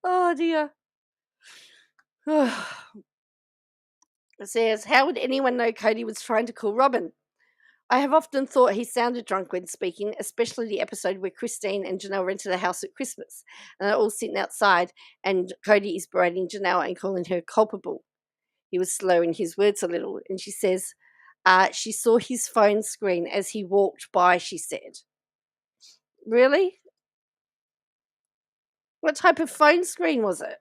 Oh dear. It says, how would anyone know Cody was trying to call Robin? I have often thought he sounded drunk when speaking, especially the episode where Christine and Janelle rented a house at Christmas and they're all sitting outside and Cody is berating Janelle and calling her culpable. He was slurring his words a little and she says, she saw his phone screen as he walked by, she said. Really? What type of phone screen was it?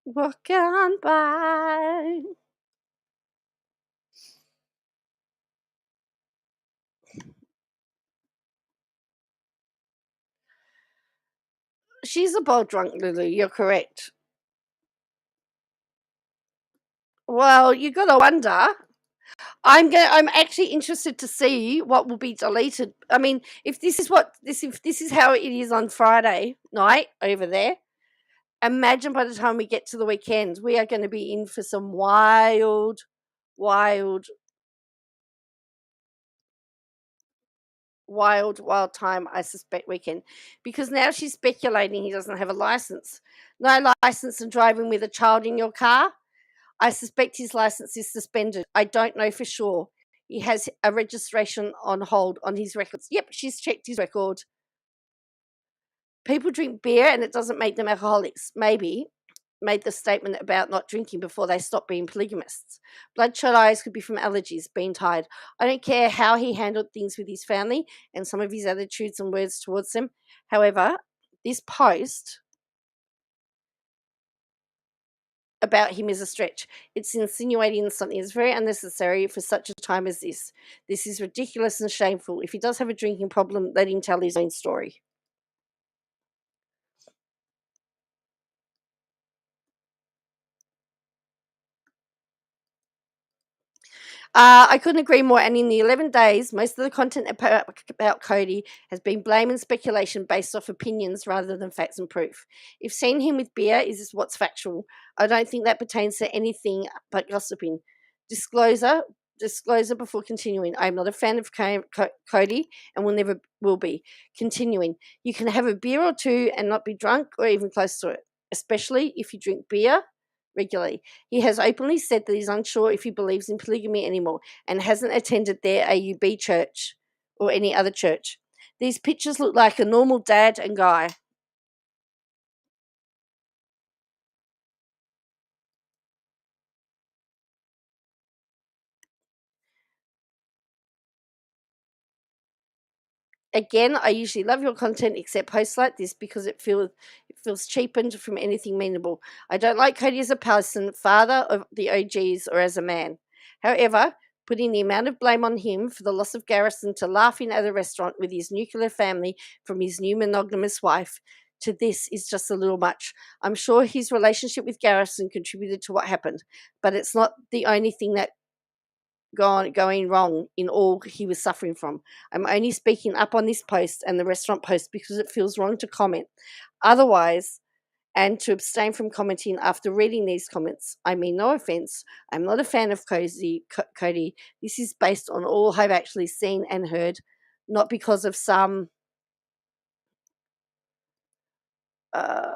Walk on by. She's a bold drunk, Lulu. You're correct. Well, you gotta wonder. I'm actually interested to see what will be deleted. I mean, if this is how it is on Friday night over there, imagine by the time we get to the weekend, we are going to be in for some wild, wild, wild time. I suspect weekend because now she's speculating he doesn't have a license. No license and driving with a child in your car. I suspect his license is suspended. I don't know for sure. He has a registration on hold on his records. Yep, she's checked his record. People drink beer and it doesn't make them alcoholics. Maybe made the statement about not drinking before they stop being polygamists. Bloodshot eyes could be from allergies, being tired. I don't care how he handled things with his family and some of his attitudes and words towards them. However, this post about him is a stretch. It's insinuating something that's very unnecessary for such a time as this. This is ridiculous and shameful. If he does have a drinking problem, let him tell his own story. I couldn't agree more. And in the 11 days, most of the content about Cody has been blame and speculation based off opinions rather than facts and proof. If seeing him with beer is what's factual, I don't think that pertains to anything but gossiping. Disclosure before continuing. I'm not a fan of Cody and will be. Continuing. You can have a beer or two and not be drunk or even close to it, especially if you drink beer regularly. He has openly said that he's unsure if he believes in polygamy anymore and hasn't attended their AUB church or any other church. These pictures look like a normal dad and guy. Again, I usually love your content except posts like this because it feels cheapened from anything meaningful. I don't like Cody as a person, father of the OGs, or as a man. However, putting the amount of blame on him for the loss of Garrison to laughing at a restaurant with his nuclear family from his new monogamous wife to this is just a little much. I'm sure his relationship with Garrison contributed to what happened, but it's not the only thing that going wrong in all he was suffering from. I'm only speaking up on this post and the restaurant post because it feels wrong to comment. Otherwise, and to abstain from commenting after reading these comments. I mean, no offense. I'm not a fan of Cody. This is based on all I've actually seen and heard, not because of some Uh,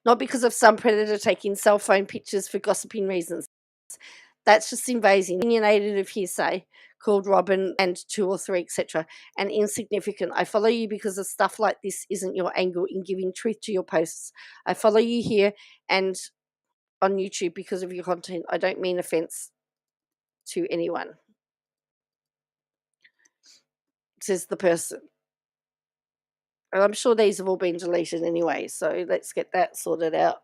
not because of some predator taking cell phone pictures for gossiping reasons. That's just invasive, opinionated of hearsay, called Robin and two or three, etc., and insignificant. I follow you because of stuff like this isn't your angle in giving truth to your posts. I follow you here and on YouTube because of your content. I don't mean offense to anyone, says the person. And I'm sure these have all been deleted anyway, so let's get that sorted out.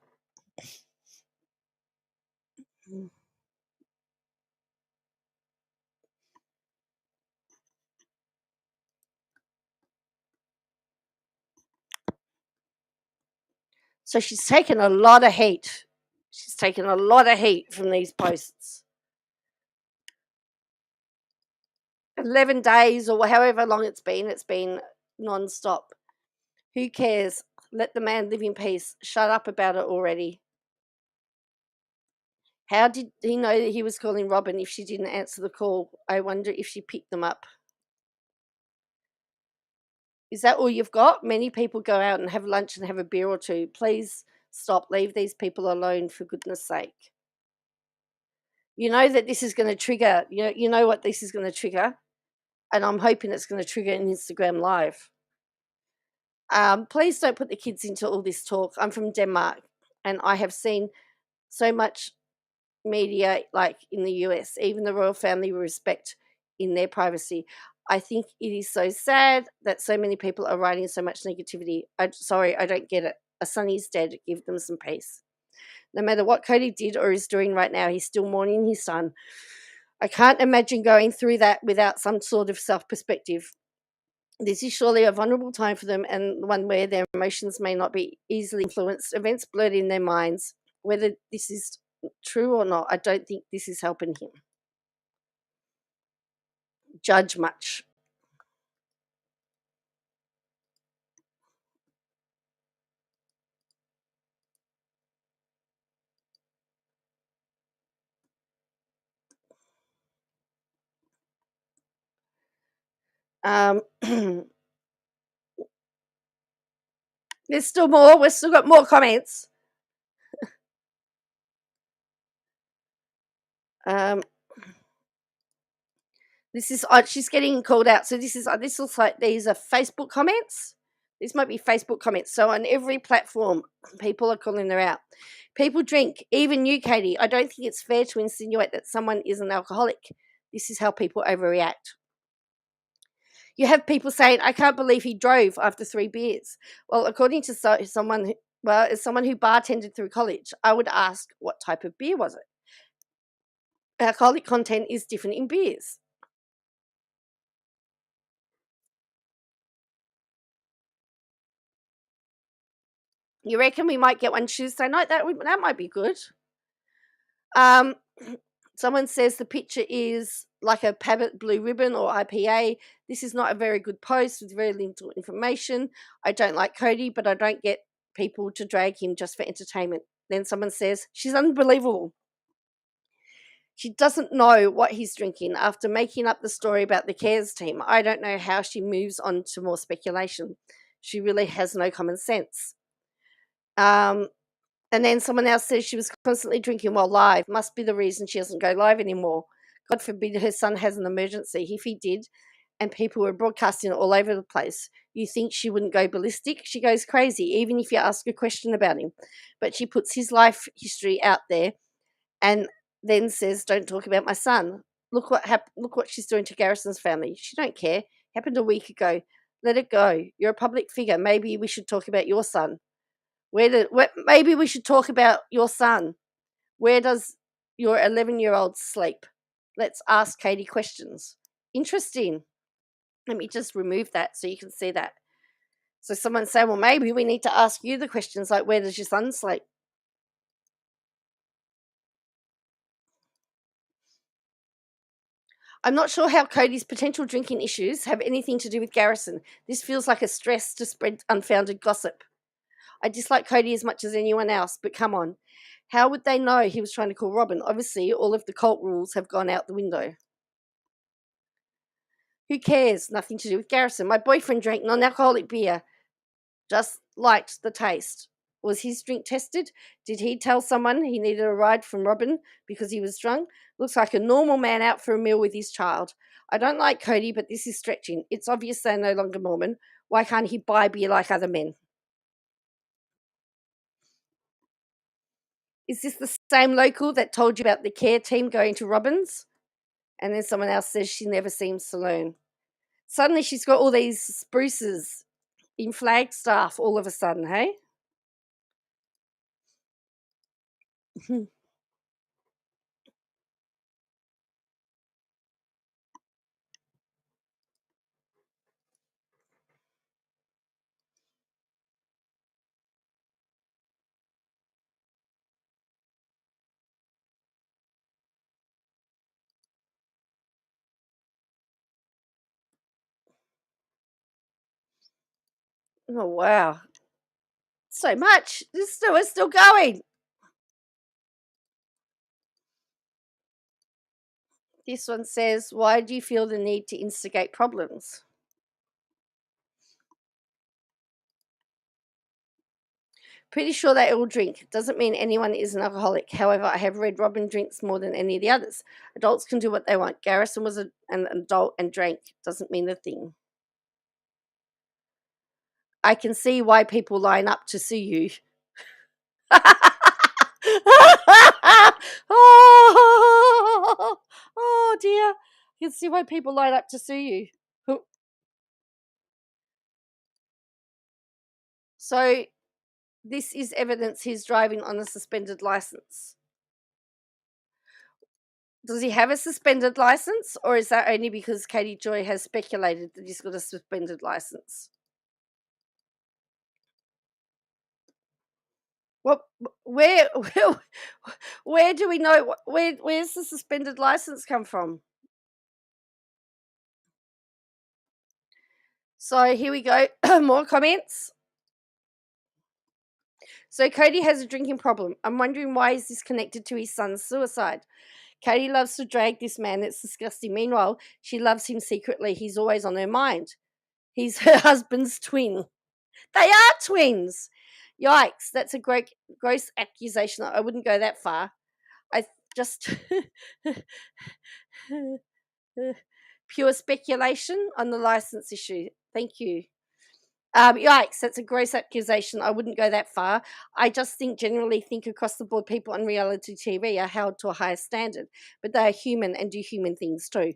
So she's taken a lot of heat. She's taken a lot of heat from these posts. 11 days or however long it's been non-stop. Who cares? Let the man live in peace. Shut up about it already. How did he know that he was calling Robin if she didn't answer the call? I wonder if she picked them up. Is that all you've got? Many people go out and have lunch and have a beer or two. Please stop. Leave these people alone, for goodness sake. You know that this is going to trigger, you know what this is going to trigger? And I'm hoping it's going to trigger an Instagram Live. Please don't put the kids into all this talk. I'm from Denmark, and I have seen so much media like in the US. Even the royal family respect in their privacy. I think it is so sad that so many people are writing so much negativity. Sorry, I don't get it. A son is dead. Give them some peace. No matter what Cody did or is doing right now, he's still mourning his son. I can't imagine going through that without some sort of self-perspective. This is surely a vulnerable time for them, and one where their emotions may not be easily influenced. Events blurred in their minds. Whether this is true or not, I don't think this is helping him judge much. There's still more. We've still got more comments. Um, this is she's getting called out. So this looks like these are Facebook comments. This might be Facebook comments. So on every platform, people are calling her out. People drink, even you, Katie. I don't think it's fair to insinuate that someone is an alcoholic. This is how people overreact. You have people saying, I can't believe he drove after 3 beers. Well, according to someone, as someone who bartended through college, I would ask, what type of beer was it? Alcoholic content is different in beers. You reckon we might get one Tuesday night? That might be good. Someone says the picture is like a Pabbit Blue Ribbon or IPA. This is not a very good post with very little information. I don't like Cody, but I don't get people to drag him just for entertainment. Then someone says, she's unbelievable. She doesn't know what he's drinking. After making up the story about the cares team, I don't know how she moves on to more speculation. She really has no common sense. And then someone else says she was constantly drinking while live. Must be the reason she doesn't go live anymore. God forbid her son has an emergency. If he did, and people were broadcasting it all over the place, you think she wouldn't go ballistic? She goes crazy, even if you ask a question about him. But she puts his life history out there and then says, don't talk about my son. Look what she's doing to Garrison's family. She don't care. Happened a week ago. Let it go. You're a public figure. Maybe we should talk about your son. Maybe we should talk about your son. Where does your 11-year-old sleep? Let's ask Katie questions. Interesting. Let me just remove that so you can see that. So someone say, well, maybe we need to ask you the questions like, where does your son sleep? I'm not sure how Cody's potential drinking issues have anything to do with Garrison. This feels like a stress to spread unfounded gossip. I dislike Cody as much as anyone else, but come on. How would they know he was trying to call Robin? Obviously, all of the cult rules have gone out the window. Who cares? Nothing to do with Garrison. My boyfriend drank non-alcoholic beer. just liked the taste. Was his drink tested? Did he tell someone he needed a ride from Robin because he was drunk? Looks like a normal man out for a meal with his child. I don't like Cody, but this is stretching. It's obvious they're no longer Mormon. Why can't he buy beer like other men? Is this the same local that told you about the care team going to Robin's? And then someone else says she never seems saloon. Suddenly she's got all these spruces in Flagstaff all of a sudden, hey? Oh, wow. So much. We're still going. This one says, why do you feel the need to instigate problems? Pretty sure they all drink. Doesn't mean anyone is an alcoholic. However, I have read Robin drinks more than any of the others. Adults can do what they want. Garrison was an adult and drank. Doesn't mean a thing. I can see why people line up to see you. oh, oh dear. You can see why people line up to see you. So this is evidence he's driving on a suspended license. Does he have a suspended license, or is that only because Katie Joy has speculated that he's got a suspended license? Well, where do we know? Where's the suspended license come from? So here we go. More comments. So Cody has a drinking problem. I'm wondering why is this connected to his son's suicide? Katie loves to drag this man. It's disgusting. Meanwhile, she loves him secretly. He's always on her mind. He's her husband's twin. They are twins. Yikes. That's a gross accusation. I wouldn't go that far. I just pure speculation on the license issue. Thank you. Yikes, that's a gross accusation. I wouldn't go that far. I just generally think across the board, people on reality TV are held to a higher standard, but they are human and do human things too.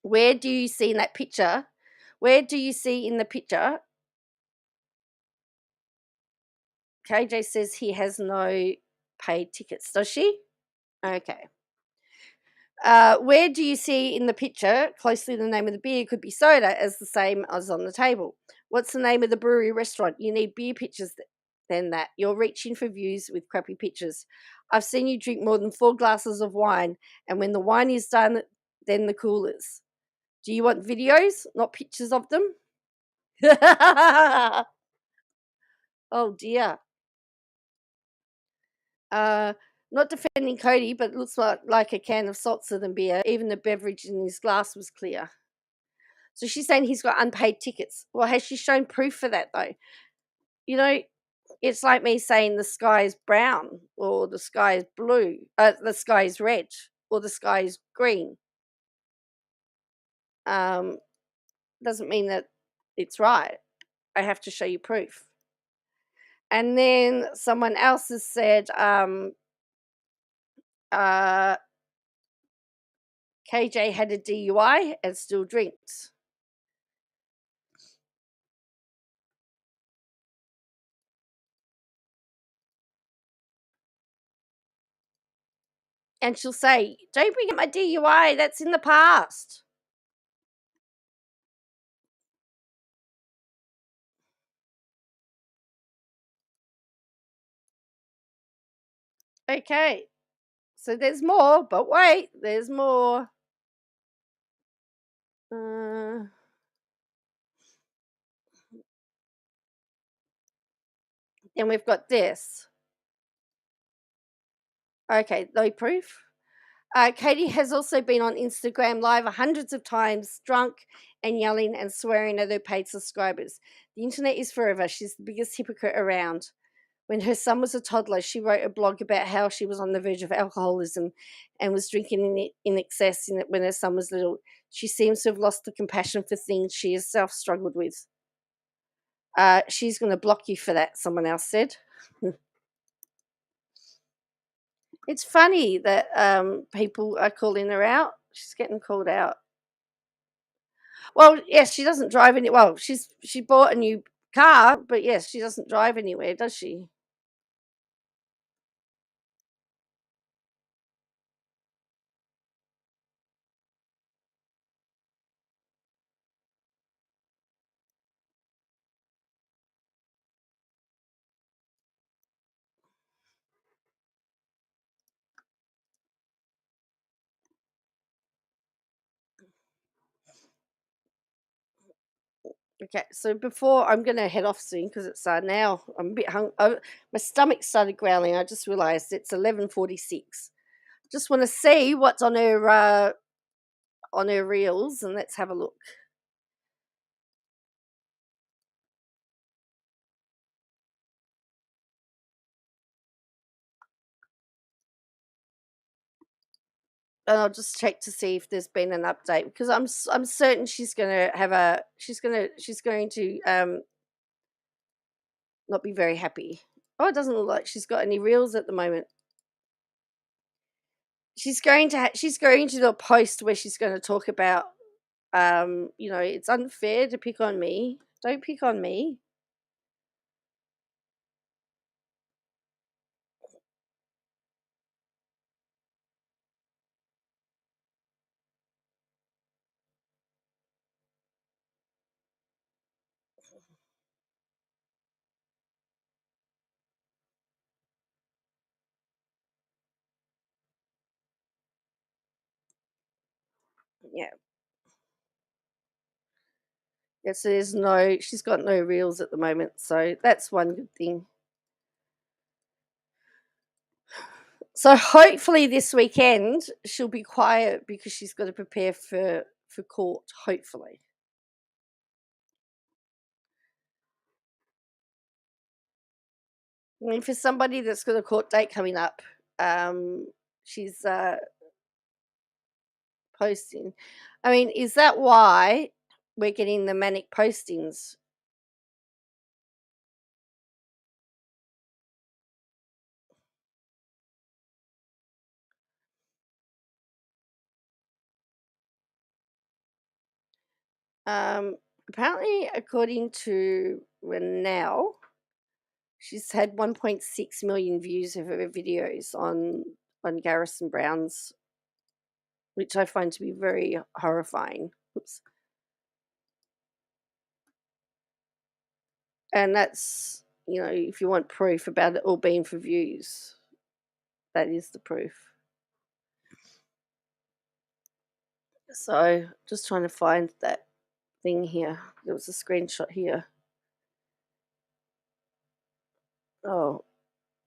Where do you see in that picture? Where do you see in the picture? KJ says he has no paid tickets. Does she? Okay. Where do you see in the picture closely the name of the beer could be soda as the same as on the table? What's the name of the brewery restaurant? You need beer pictures than that. You're reaching for views with crappy pictures. I've seen you drink more than 4 glasses of wine, and when the wine is done, then the coolers. Do you want videos, not pictures of them? Oh dear. Not defending Cody, but it looks like a can of seltzer than beer. Even the beverage in his glass was clear. So she's saying he's got unpaid tickets. Well, has she shown proof for that though? You know, it's like me saying the sky is brown or the sky is blue, the sky is red or the sky is green. Um, doesn't mean that it's right. I have to show you proof. And then someone else has said, KJ had a DUI and still drinks. And she'll say, don't bring up my DUI, that's in the past. Okay, so there's more, but wait, there's more. Then we've got this. Okay, no proof. Katie has also been on Instagram Live hundreds of times, drunk and yelling and swearing at her paid subscribers. The internet is forever. She's the biggest hypocrite around. When her son was a toddler, she wrote a blog about how she was on the verge of alcoholism and was drinking in excess when her son was little. She seems to have lost the compassion for things she herself struggled with. She's going to block you for that, someone else said. It's funny that people are calling her out. She's getting called out. Well, yes, she doesn't drive any. Well, she bought a new car, but yes, she doesn't drive anywhere, does she? Okay, so before I'm going to head off soon because it's now I'm a bit hung. Oh, my stomach started growling. I just realised it's 11:46. Just want to see what's on her reels, and let's have a look. And I'll just check to see if there's been an update because I'm certain she's going to have a she's going to not be very happy. Oh, it doesn't look like she's got any reels at the moment. She's going to do a post where she's going to talk about it's unfair to pick on me. Don't pick on me. Yeah. Yeah, so she's got no reels at the moment, so that's one good thing. So hopefully this weekend she'll be quiet because she's got to prepare for court, hopefully. I mean, for somebody that's got a court date coming up, she's posting. I mean, is that why we're getting the manic postings? Um, Apparently, according to Renell, she's had 1.6 million views of her videos on Garrison Brown's, which I find to be very horrifying. Oops. And that's, if you want proof about it all being for views, that is the proof. So just trying to find that thing here. There was a screenshot here. Oh,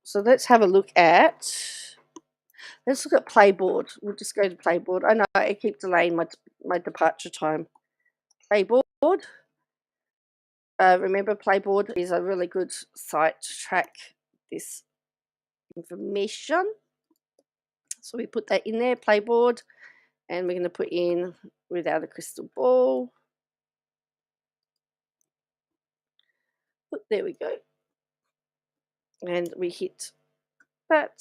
so let's have a look at. Let's look at Playboard. We'll just go to Playboard. I know I keep delaying my departure time. Playboard. Remember, Playboard is a really good site to track this information. So we put that in there, Playboard, and we're going to put in without a crystal ball. There we go. And we hit that.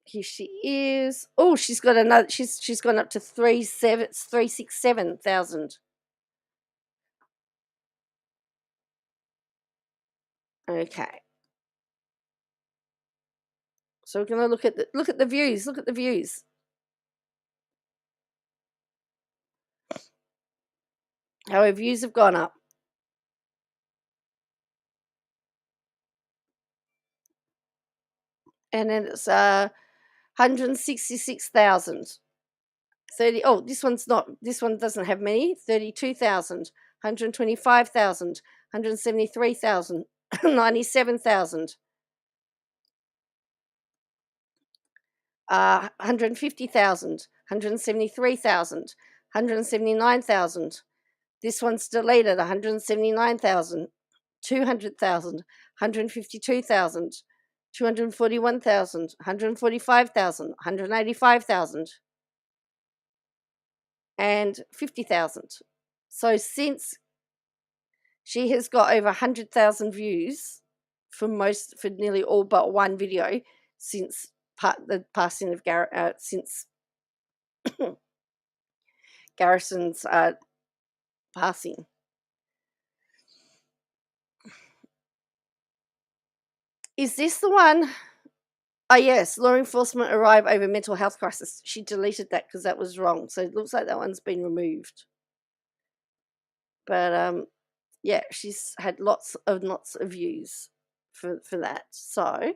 Here she is. Oh, she's got another. She's gone up to 367,000. Okay. So we're gonna look at the views. Look at the views. How her views have gone up. And then it's 166,000. 30. Oh, this one doesn't have many. 32,000, 125,000, 173,000, 97,000. 150,000, 173,000, 179,000. This one's deleted, 179,000, 200,000, 152,000, 241,000, 145,000, 185,000, and 50,000. So since she has got over 100,000 views for nearly all but one video since the passing of since Garrison's passing. Is this the one? Oh, yes, law enforcement arrive over mental health crisis. She deleted that because that was wrong. So it looks like that one's been removed. But yeah, she's had lots of views for that. So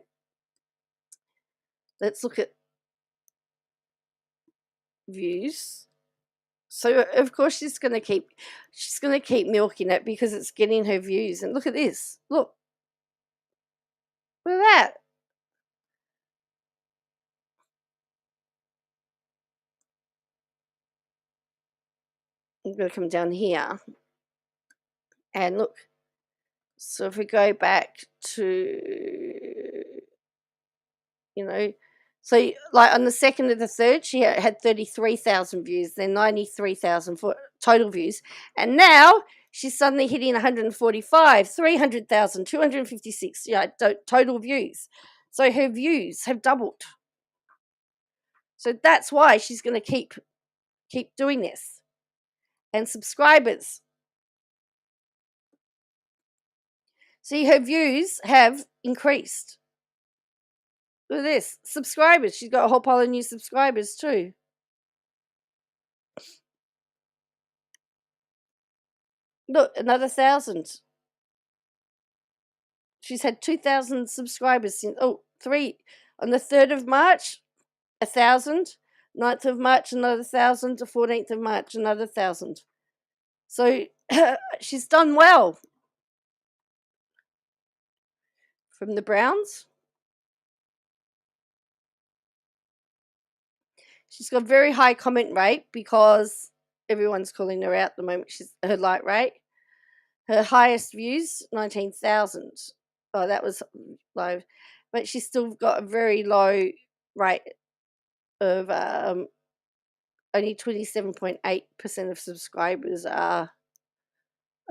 let's look at views. So of course she's gonna keep milking it because it's getting her views. And look at this. Look at that. I'm gonna come down here and look. So if we go back to, so like on the 2nd of the 3rd, she had 33,000 views, then 93,000 for total views, and now she's suddenly hitting 145, 300,000, 256 total views. So her views have doubled. So that's why she's going to keep doing this. And subscribers. See, her views have increased. Look at this. Subscribers. She's got a whole pile of new subscribers too. Look, another 1,000. She's had 2,000 subscribers since, on the 3rd of March, 1,000. 9th of March, another 1,000. The 14th of March, another 1,000. So she's done well. From the Browns. She's got a very high comment rate because everyone's calling her out at the moment. She's her like rate. Her highest views, 19,000. Oh, that was low. But she's still got a very low rate of only 27.8% of subscribers are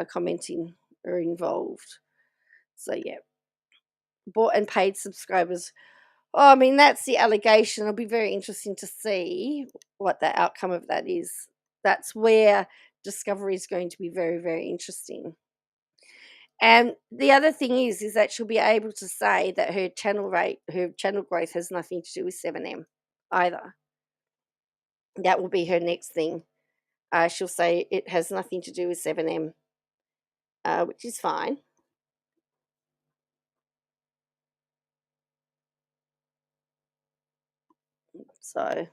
commenting or involved. So yeah. Bought and paid subscribers. Oh, I mean, that's the allegation. It'll be very interesting to see what the outcome of that is. That's where discovery is going to be very, very interesting. And the other thing is that she'll be able to say that her channel growth has nothing to do with 7M either. That will be her next thing. She'll say it has nothing to do with 7M, which is fine. So,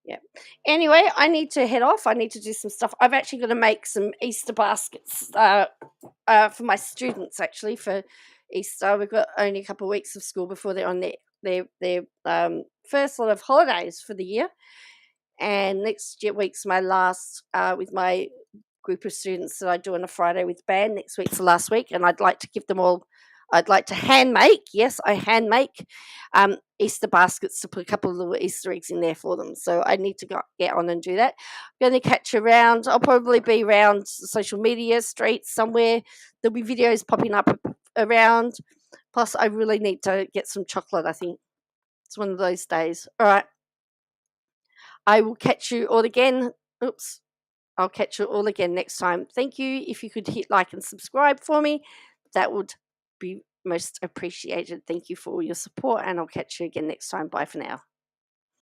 yeah. Anyway, I need to head off. I need to do some stuff. I've actually got to make some Easter baskets for my students, actually, for Easter. We've got only a couple of weeks of school before they're on their first lot of holidays for the year. And next week's my last with my group of students that I do on a Friday with band. Next week's the last week, and I'd like to give them all. I'd like to hand make. Yes, I hand make Easter baskets to put a couple of little Easter eggs in there for them. So I need to get on and do that. I'm going to catch around. I'll probably be around social media, streets somewhere. There'll be videos popping up around. Plus, I really need to get some chocolate. I think it's one of those days. All right. I will catch you all again. Oops. I'll catch you all again next time. Thank you. If you could hit like and subscribe for me, that would be most appreciated. Thank you for all your support, and I'll catch you again next time. Bye for now.